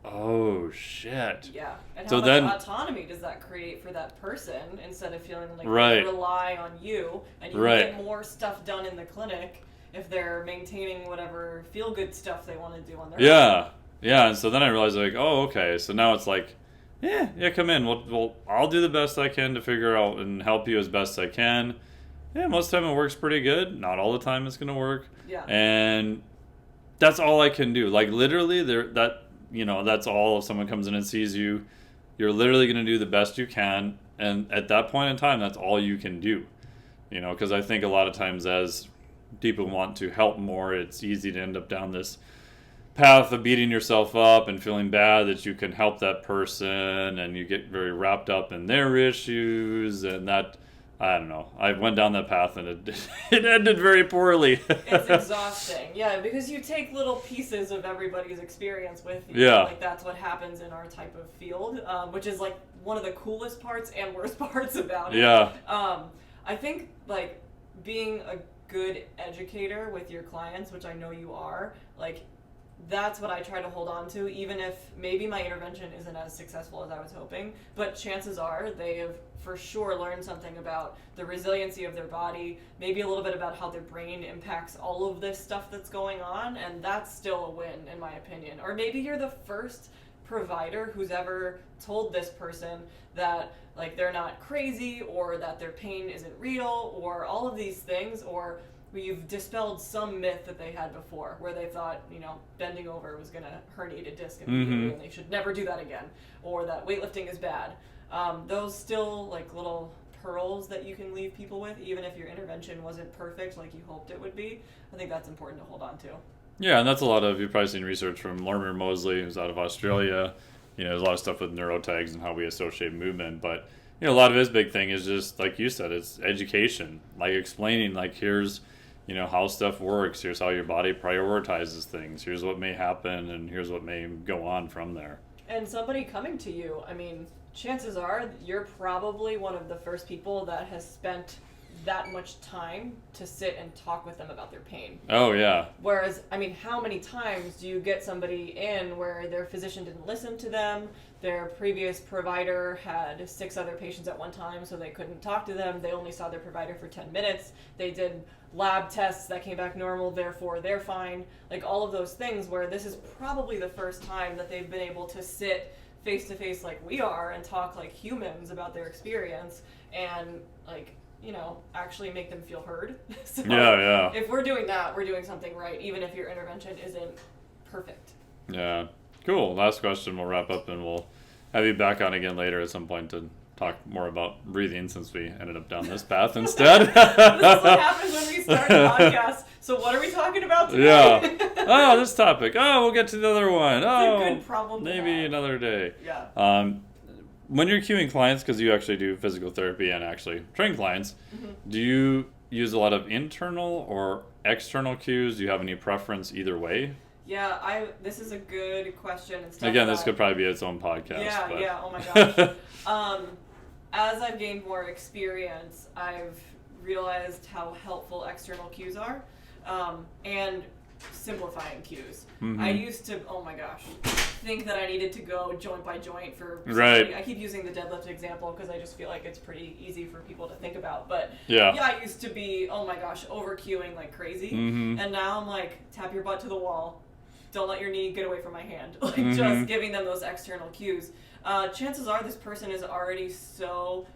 Speaker 1: oh shit.
Speaker 2: Yeah. And
Speaker 1: so
Speaker 2: how
Speaker 1: then,
Speaker 2: much autonomy does that create for that person instead of feeling like
Speaker 1: right.
Speaker 2: they rely on you, and you
Speaker 1: right.
Speaker 2: can get more stuff done in the clinic if they're maintaining whatever feel-good stuff they want to do on their own.
Speaker 1: Yeah, and so then I realized, like, oh, okay, so now it's like, yeah, come in. Well, I'll do the best I can to figure out and help you as best I can. Yeah, most of the time it works pretty good. Not all the time it's going to work.
Speaker 2: Yeah.
Speaker 1: And that's all I can do. Like, literally, that's all. If someone comes in and sees you, you're literally going to do the best you can. And at that point in time, that's all you can do. Because I think a lot of times as people want to help more, it's easy to end up down this path of beating yourself up and feeling bad that you can help that person, and you get very wrapped up in their issues, and that, I don't know. I went down that path and it ended very poorly.
Speaker 2: It's exhausting. Yeah, because you take little pieces of everybody's experience with you.
Speaker 1: Yeah.
Speaker 2: Like, that's what happens in our type of field, which is like one of the coolest parts and worst parts about it.
Speaker 1: Yeah.
Speaker 2: I think, like, being a good educator with your clients, which I know you are, like, that's what I try to hold on to, even if maybe my intervention isn't as successful as I was hoping. But chances are they have for sure learned something about the resiliency of their body, maybe a little bit about how their brain impacts all of this stuff that's going on, and that's still a win, in my opinion. Or maybe you're the first provider who's ever told this person that, like, they're not crazy, or that their pain isn't real, or all of these things, or we've dispelled some myth that they had before, where they thought, bending over was going to herniate a disc immediately, and they should never do that again, or that weightlifting is bad. Those still like little pearls that you can leave people with, even if your intervention wasn't perfect like you hoped it would be. I think that's important to hold on to.
Speaker 1: Yeah, and that's a lot of, you've probably seen research from Lorimer Moseley, who's out of Australia. There's a lot of stuff with neurotags and how we associate movement, but a lot of his big thing is just, like you said, it's education, like explaining, like, here's, how stuff works, here's how your body prioritizes things, here's what may happen, and here's what may go on from there.
Speaker 2: And somebody coming to you, chances are you're probably one of the first people that has spent that much time to sit and talk with them about their pain.
Speaker 1: Oh, yeah.
Speaker 2: Whereas, how many times do you get somebody in where their physician didn't listen to them, their previous provider had 6 other patients at one time, so they couldn't talk to them, they only saw their provider for 10 minutes, they did lab tests that came back normal, therefore they're fine. Like, all of those things where this is probably the first time that they've been able to sit face to face like we are and talk like humans about their experience and, like, actually make them feel heard. So
Speaker 1: yeah.
Speaker 2: If we're doing that, we're doing something right, even if your intervention isn't perfect.
Speaker 1: Yeah. Cool. Last question, we'll wrap up, and we'll have you back on again later at some point to talk more about breathing, since we ended up down this path instead.
Speaker 2: This is what happens when we start a podcast. So what are we talking about today?
Speaker 1: Yeah. Oh, this topic. Oh, we'll get to the other one.
Speaker 2: It's a good problem to
Speaker 1: maybe
Speaker 2: have.
Speaker 1: Another day.
Speaker 2: Yeah.
Speaker 1: When you're cueing clients, because you actually do physical therapy and actually train clients, do you use a lot of internal or external cues? Do you have any preference either way?
Speaker 2: Yeah, this is a good question.
Speaker 1: Again, this could probably be its own podcast.
Speaker 2: Yeah, oh my gosh. As I've gained more experience, I've realized how helpful external cues are, and simplifying cues. I used to, oh my gosh, think that I needed to go joint by joint for somebody.
Speaker 1: Right.
Speaker 2: I keep using the deadlift example because I just feel like it's pretty easy for people to think about. But
Speaker 1: yeah,
Speaker 2: I used to be, oh my gosh, over cueing like crazy. And now I'm like, tap your butt to the wall. Don't let your knee get away from my hand. Like, just giving them those external cues. Chances are this person is already so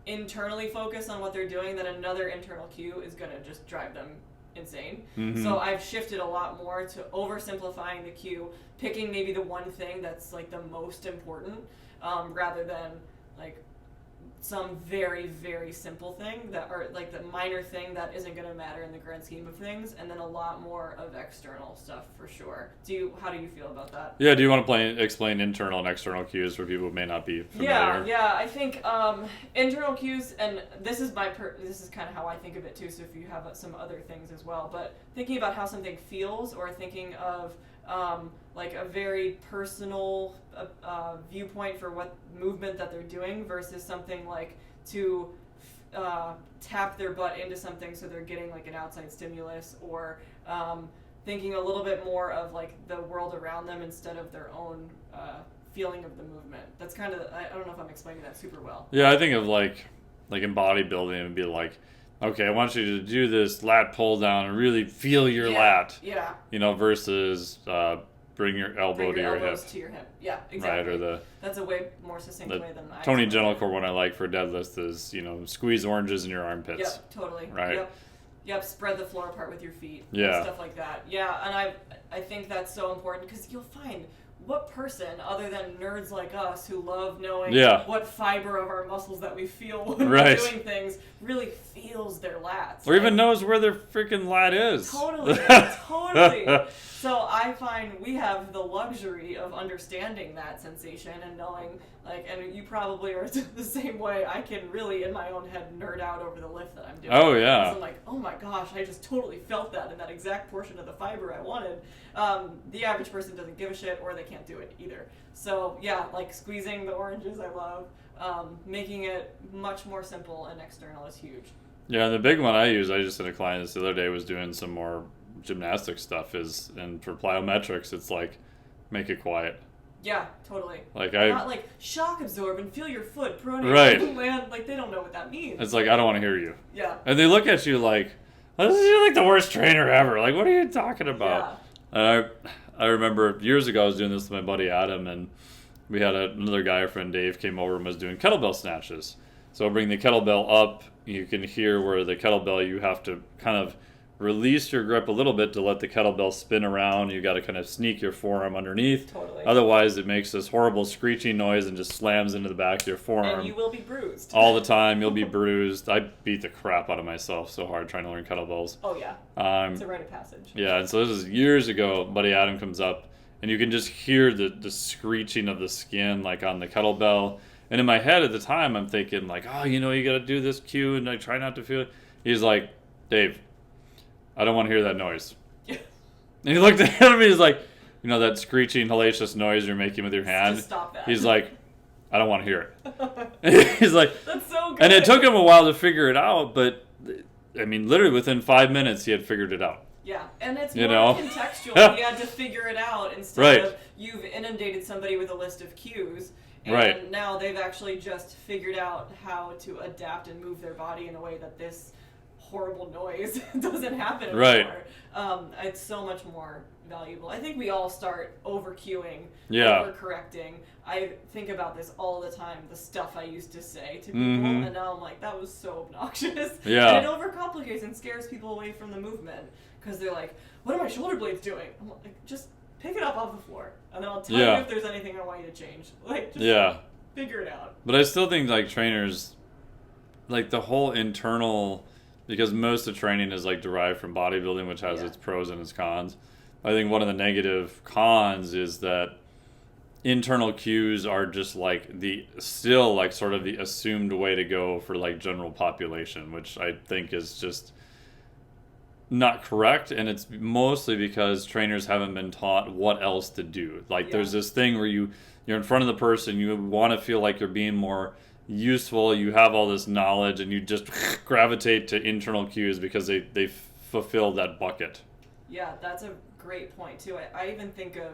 Speaker 2: internally focused on what they're doing that another internal cue is going to just drive them insane. So I've shifted a lot more to oversimplifying the cue, picking maybe the one thing that's like the most important, rather than like some very, very simple thing or like the minor thing that isn't going to matter in the grand scheme of things, and then a lot more of external stuff for sure. How do you feel about that?
Speaker 1: Yeah, do you want to explain internal and external cues for people who may not be familiar?
Speaker 2: Yeah, I think internal cues, and this is this is kind of how I think of it too, so if you have some other things as well, but thinking about how something feels, or thinking of like a very personal viewpoint for what movement that they're doing versus something like to tap their butt into something so they're getting like an outside stimulus, or thinking a little bit more of like the world around them instead of their own feeling of the movement. That's kind of, I don't know if I'm explaining that super well.
Speaker 1: Yeah, I think of like in bodybuilding, it would be like, okay, I want you to do this lat pull down and really feel your lat.
Speaker 2: Yeah.
Speaker 1: Versus bring your elbow to your hip.
Speaker 2: To your hip. Yeah, exactly.
Speaker 1: Right,
Speaker 2: that's a way more succinct way than I.
Speaker 1: Tony Gentilcore one I like for deadlifts is, squeeze oranges in your armpits.
Speaker 2: Yep, totally.
Speaker 1: Right.
Speaker 2: Yep, spread the floor apart with your feet.
Speaker 1: Yeah.
Speaker 2: And stuff like that. Yeah, and I think that's so important because you'll find what person, other than nerds like us who love knowing what fiber of our muscles that we feel when we're doing things, really feels their lats.
Speaker 1: Or even knows where their freaking lat is.
Speaker 2: Totally, totally. So I find we have the luxury of understanding that sensation and knowing, like, and you probably are the same way. I can really, in my own head, nerd out over the lift that I'm doing.
Speaker 1: Oh, yeah.
Speaker 2: Because I'm like, oh my gosh, I just totally felt that in that exact portion of the fiber I wanted. The average person doesn't give a shit, or they can't do it either. So yeah, like squeezing the oranges I love. Making it much more simple and external is huge.
Speaker 1: Yeah, and the big one I just had a client this the other day was doing some more gymnastic stuff and for plyometrics, it's like, make it quiet.
Speaker 2: Yeah, totally.
Speaker 1: Like
Speaker 2: not like shock absorb and feel your foot pronate and land. Like, they don't know what that means.
Speaker 1: It's like, I don't want to hear you.
Speaker 2: Yeah.
Speaker 1: And they look at you like, you're like the worst trainer ever. Like, what are you talking about? Yeah. And I remember years ago I was doing this with my buddy Adam, and we had another guy, our friend Dave, came over and was doing kettlebell snatches. So bring the kettlebell up, you can hear where the kettlebell, you have to kind of release your grip a little bit to let the kettlebell spin around. You got to kind of sneak your forearm underneath.
Speaker 2: Totally.
Speaker 1: Otherwise, it makes this horrible screeching noise and just slams into the back of your forearm.
Speaker 2: And you will be bruised.
Speaker 1: All the time, you'll be bruised. I beat the crap out of myself so hard trying to learn kettlebells.
Speaker 2: Oh, yeah. It's a rite of passage.
Speaker 1: Yeah, and so this is years ago. Buddy Adam comes up, and you can just hear the screeching of the skin, like, on the kettlebell. And in my head at the time, I'm thinking, like, oh, you got to do this cue, and I try not to feel it. He's like, Dave, I don't want to hear that noise. And he looked at me, he's like, that screeching, hellacious noise you're making with your hand.
Speaker 2: Just stop that.
Speaker 1: He's like, I don't want to hear it. He's like,
Speaker 2: that's so good.
Speaker 1: And it took him a while to figure it out, but, I mean, literally within 5 minutes, he had figured it out.
Speaker 2: Yeah, and it's more contextual. You had to figure it out instead of you've inundated somebody with a list of cues. And now they've actually just figured out how to adapt and move their body in a way that this horrible noise doesn't happen anymore. It's so much more valuable. I think we all start over-cueing, over-correcting. I think about this all the time, the stuff I used to say to people, and now I'm like, that was so obnoxious.
Speaker 1: Yeah.
Speaker 2: And it overcomplicates and scares people away from the movement, because they're like, what are my shoulder blades doing? I'm like, just pick it up off the floor, and then I'll tell you if there's anything I want you to change. Like, just figure it out.
Speaker 1: But I still think, like, trainers, like, the whole internal, because most of training is, like, derived from bodybuilding, which has its pros and its cons. I think one of the negative cons is that internal cues are just, like, still, like, sort of the assumed way to go for, like, general population, which I think is just not correct, and it's mostly because trainers haven't been taught what else to do. Like, there's this thing where you're in front of the person, you want to feel like you're being more useful, you have all this knowledge, and you just gravitate to internal cues because they fulfill that bucket.
Speaker 2: Yeah, that's a great point, too. I even think of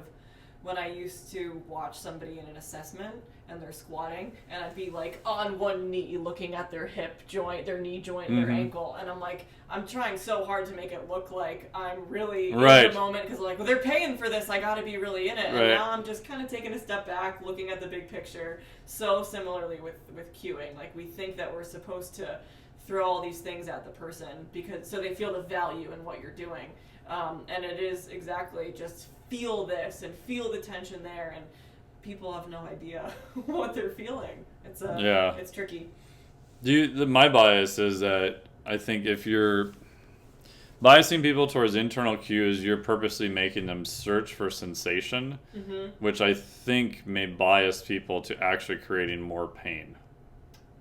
Speaker 2: when I used to watch somebody in an assessment and they're squatting, and I'd be like on one knee looking at their hip joint, their knee joint, their ankle, and I'm like, I'm trying so hard to make it look like I'm really in the moment, because like, well, they're paying for this, I gotta be really in it. And now I'm just kind of taking a step back, looking at the big picture. So similarly with cueing, like, we think that we're supposed to throw all these things at the person so they feel the value in what you're doing. And it is exactly just feel this and feel the tension there, and people have no idea what they're feeling. It's tricky.
Speaker 1: My bias is that I think if you're biasing people towards internal cues, you're purposely making them search for sensation, which I think may bias people to actually creating more pain.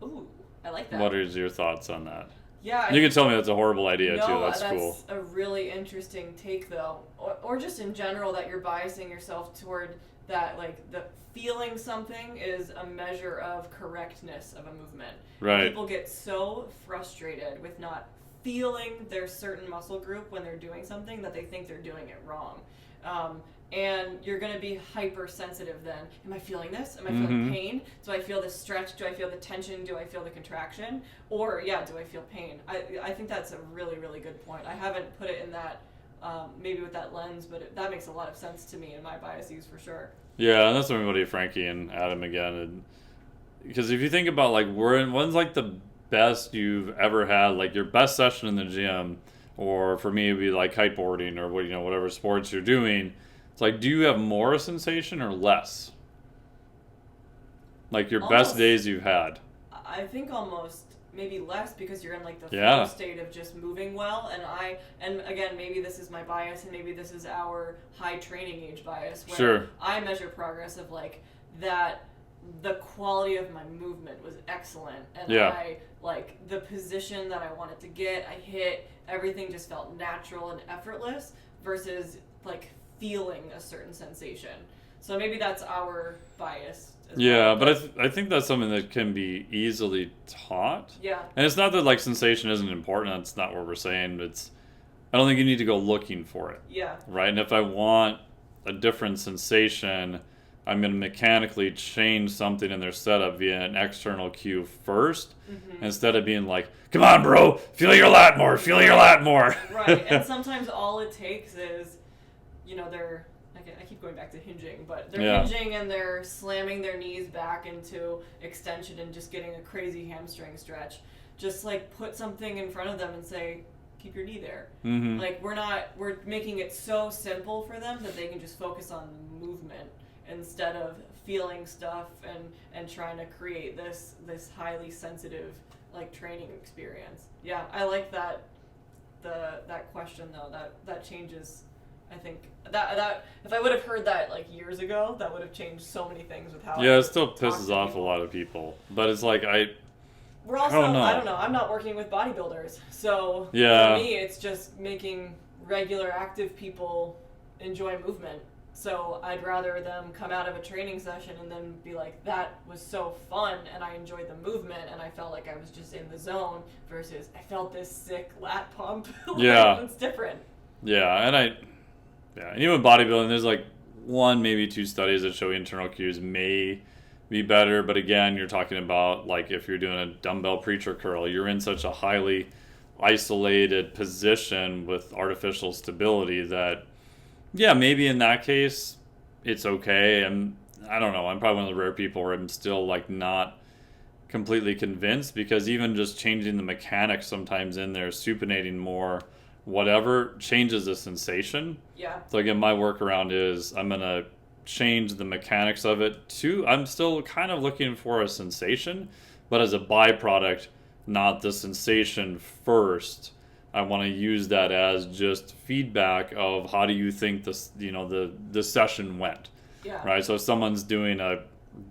Speaker 2: Ooh, I like that.
Speaker 1: What is your thoughts on that?
Speaker 2: Yeah,
Speaker 1: you can tell me that's a horrible idea too. That's cool.
Speaker 2: That's a really interesting take, though, or just in general, that you're biasing yourself toward that, like, the feeling something is a measure of correctness of a movement.
Speaker 1: Right.
Speaker 2: People get so frustrated with not feeling their certain muscle group when they're doing something that they think they're doing it wrong. And you're going to be hypersensitive then. Am I feeling this? Am I feeling pain? Do I feel the stretch? Do I feel the tension? Do I feel the contraction? Or, do I feel pain? I think that's a really, really good point. I haven't put it in that, maybe with that lens, but that makes a lot of sense to me in my biases for sure.
Speaker 1: Yeah, and that's what everybody, Frankie and Adam again. Because if you think about, like, when's, like, the best you've ever had, like, your best session in the gym, or for me, it'd be, like, kiteboarding or, whatever sports you're doing. It's like, do you have more sensation or less? Like, your best days you've had.
Speaker 2: I think almost maybe less, because you're in, like, the flow state of just moving well. And again, maybe this is my bias, and maybe this is our high training age bias, where I measure progress of, like, that the quality of my movement was excellent, and I, like, the position that I wanted to get, I hit, everything just felt natural and effortless, versus, like, feeling a certain sensation. So maybe that's our bias as well.
Speaker 1: But I think that's something that can be easily taught.
Speaker 2: Yeah.
Speaker 1: And it's not that, like, sensation isn't important. That's not what we're saying. I don't think you need to go looking for it.
Speaker 2: Yeah.
Speaker 1: Right? And if I want a different sensation, I'm going to mechanically change something in their setup via an external cue first, instead of being like, come on, bro, feel your lat more, feel your lat more.
Speaker 2: Right. And sometimes all it takes is, I keep going back to hinging, but they're hinging and they're slamming their knees back into extension and just getting a crazy hamstring stretch. Just, like, put something in front of them and say, keep your knee there.
Speaker 1: Mm-hmm.
Speaker 2: Like we're making it so simple for them that they can just focus on movement instead of feeling stuff and trying to create this highly sensitive like training experience. Yeah, I like that that question though. That changes. I think that if I would have heard that like years ago, that would have changed so many things with how.
Speaker 1: Yeah, it still pisses off a lot of people, but it's like
Speaker 2: we're also
Speaker 1: I don't know.
Speaker 2: I'm not working with bodybuilders, so
Speaker 1: Yeah.
Speaker 2: for me it's just making regular active people enjoy movement. So I'd rather them come out of a training session and then be like, that was so fun and I enjoyed the movement and I felt like I was just in the zone versus I felt this sick lat pump.
Speaker 1: Yeah.
Speaker 2: It's different.
Speaker 1: Yeah, and even bodybuilding, there's like one, maybe two studies that show internal cues may be better, but again, you're talking about like if you're doing a dumbbell preacher curl, you're in such a highly isolated position with artificial stability that, yeah, maybe in that case, it's okay. And I don't know, I'm probably one of the rare people where I'm still like not completely convinced, because even just changing the mechanics sometimes in there, supinating more, whatever, changes the sensation.
Speaker 2: Yeah.
Speaker 1: So again, my workaround is I'm going to change the mechanics of it to, I'm still kind of looking for a sensation, but as a byproduct, not the sensation first. I want to use that as just feedback of how do you think this, the session went.
Speaker 2: Yeah.
Speaker 1: Right. So if someone's doing a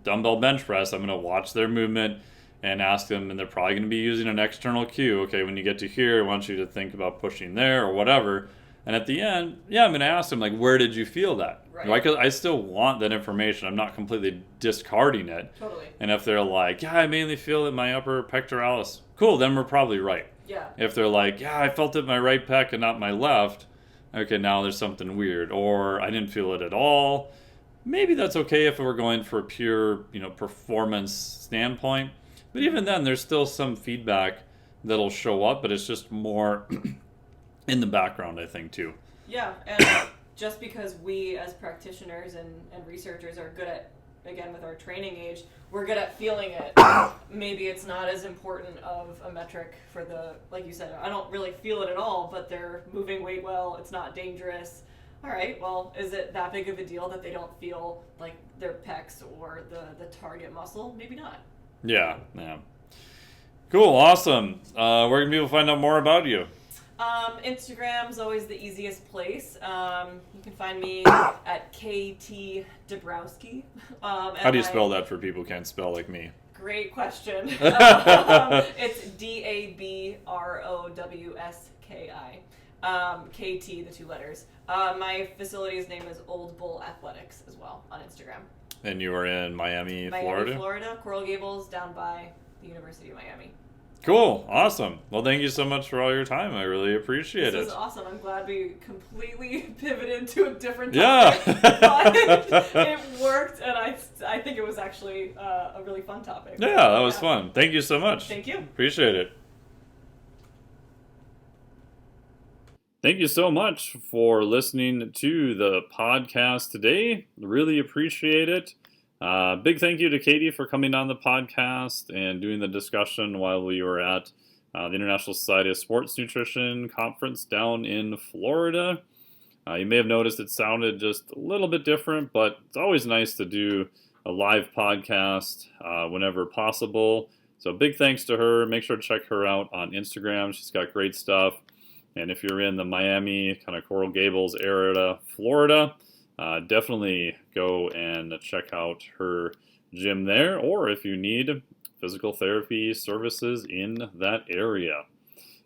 Speaker 1: dumbbell bench press, I'm going to watch their movement and ask them, and they're probably going to be using an external cue. Okay, when you get to here, I want you to think about pushing there or whatever. And at the end, I'm going to ask them, like, where did you feel that?
Speaker 2: Right.
Speaker 1: Because I still want that information. I'm not completely discarding it.
Speaker 2: Totally.
Speaker 1: And if they're like, yeah, I mainly feel it in my upper pectoralis, cool, then we're probably right.
Speaker 2: Yeah.
Speaker 1: If they're like, yeah, I felt it in my right pec and not my left, okay, now there's something weird. Or I didn't feel it at all. Maybe that's okay if we're going for a pure, performance standpoint. But even then, there's still some feedback that'll show up, but it's just more in the background, I think, too.
Speaker 2: Yeah, and just because we as practitioners and researchers are good at, again, with our training age, we're good at feeling it. Maybe it's not as important of a metric for the, like you said, I don't really feel it at all, but they're moving weight well, it's not dangerous. All right, well, is it that big of a deal that they don't feel like their pecs or the target muscle? Maybe not.
Speaker 1: Yeah. Cool, awesome. Where can people find out more about you?
Speaker 2: Instagram's always the easiest place. You can find me at KT Dabrowski.
Speaker 1: How do you spell that for people who can't spell like me?
Speaker 2: Great question. It's Dabrowski. KT, the two letters. My facility's name is Old Bull Athletics as well on Instagram.
Speaker 1: And you are in Miami, Florida?
Speaker 2: Florida, Coral Gables, down by the University of Miami.
Speaker 1: Cool. Awesome. Well, thank you so much for all your time. I really appreciate it.
Speaker 2: This is awesome. I'm glad we completely pivoted to a different
Speaker 1: topic.
Speaker 2: Yeah. But it worked, and I think it was actually a really fun topic.
Speaker 1: Yeah, that was fun. Thank you so much.
Speaker 2: Thank you.
Speaker 1: Appreciate it. Thank you so much for listening to the podcast today. Really appreciate it. Big thank you to Katie for coming on the podcast and doing the discussion while we were at the International Society of Sports Nutrition Conference down in Florida. You may have noticed it sounded just a little bit different, but it's always nice to do a live podcast whenever possible. So big thanks to her. Make sure to check her out on Instagram. She's got great stuff. And if you're in the Miami, kind of Coral Gables area, Florida, definitely go and check out her gym there. Or if you need physical therapy services in that area.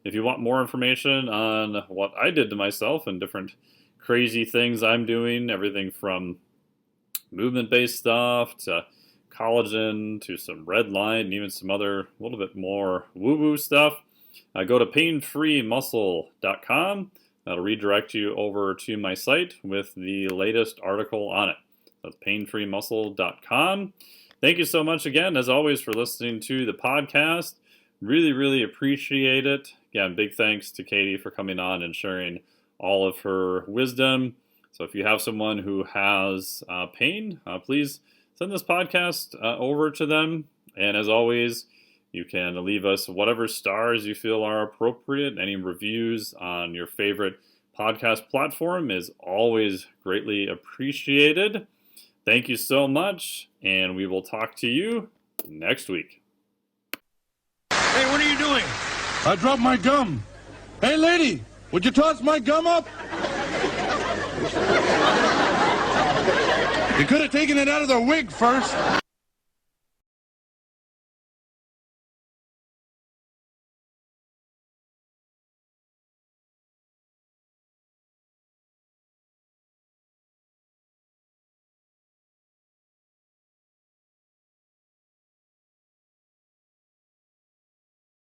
Speaker 1: If you want more information on what I did to myself and different crazy things I'm doing, everything from movement-based stuff to collagen to some red line and even some other a little bit more woo-woo stuff, go to painfreemuscle.com. That'll redirect you over to my site with the latest article on it. That's painfreemuscle.com. Thank you so much again, as always, for listening to the podcast. Really, really appreciate it. Again, big thanks to Katie for coming on and sharing all of her wisdom. So if you have someone who has pain, please send this podcast over to them. And as always, You can leave us whatever stars you feel are appropriate. Any reviews on your favorite podcast platform is always greatly appreciated. Thank you so much, and we will talk to you next week.
Speaker 3: Hey, what are you doing?
Speaker 4: I dropped my gum. Hey, lady, would you toss my gum up? You could have taken it out of the wig first.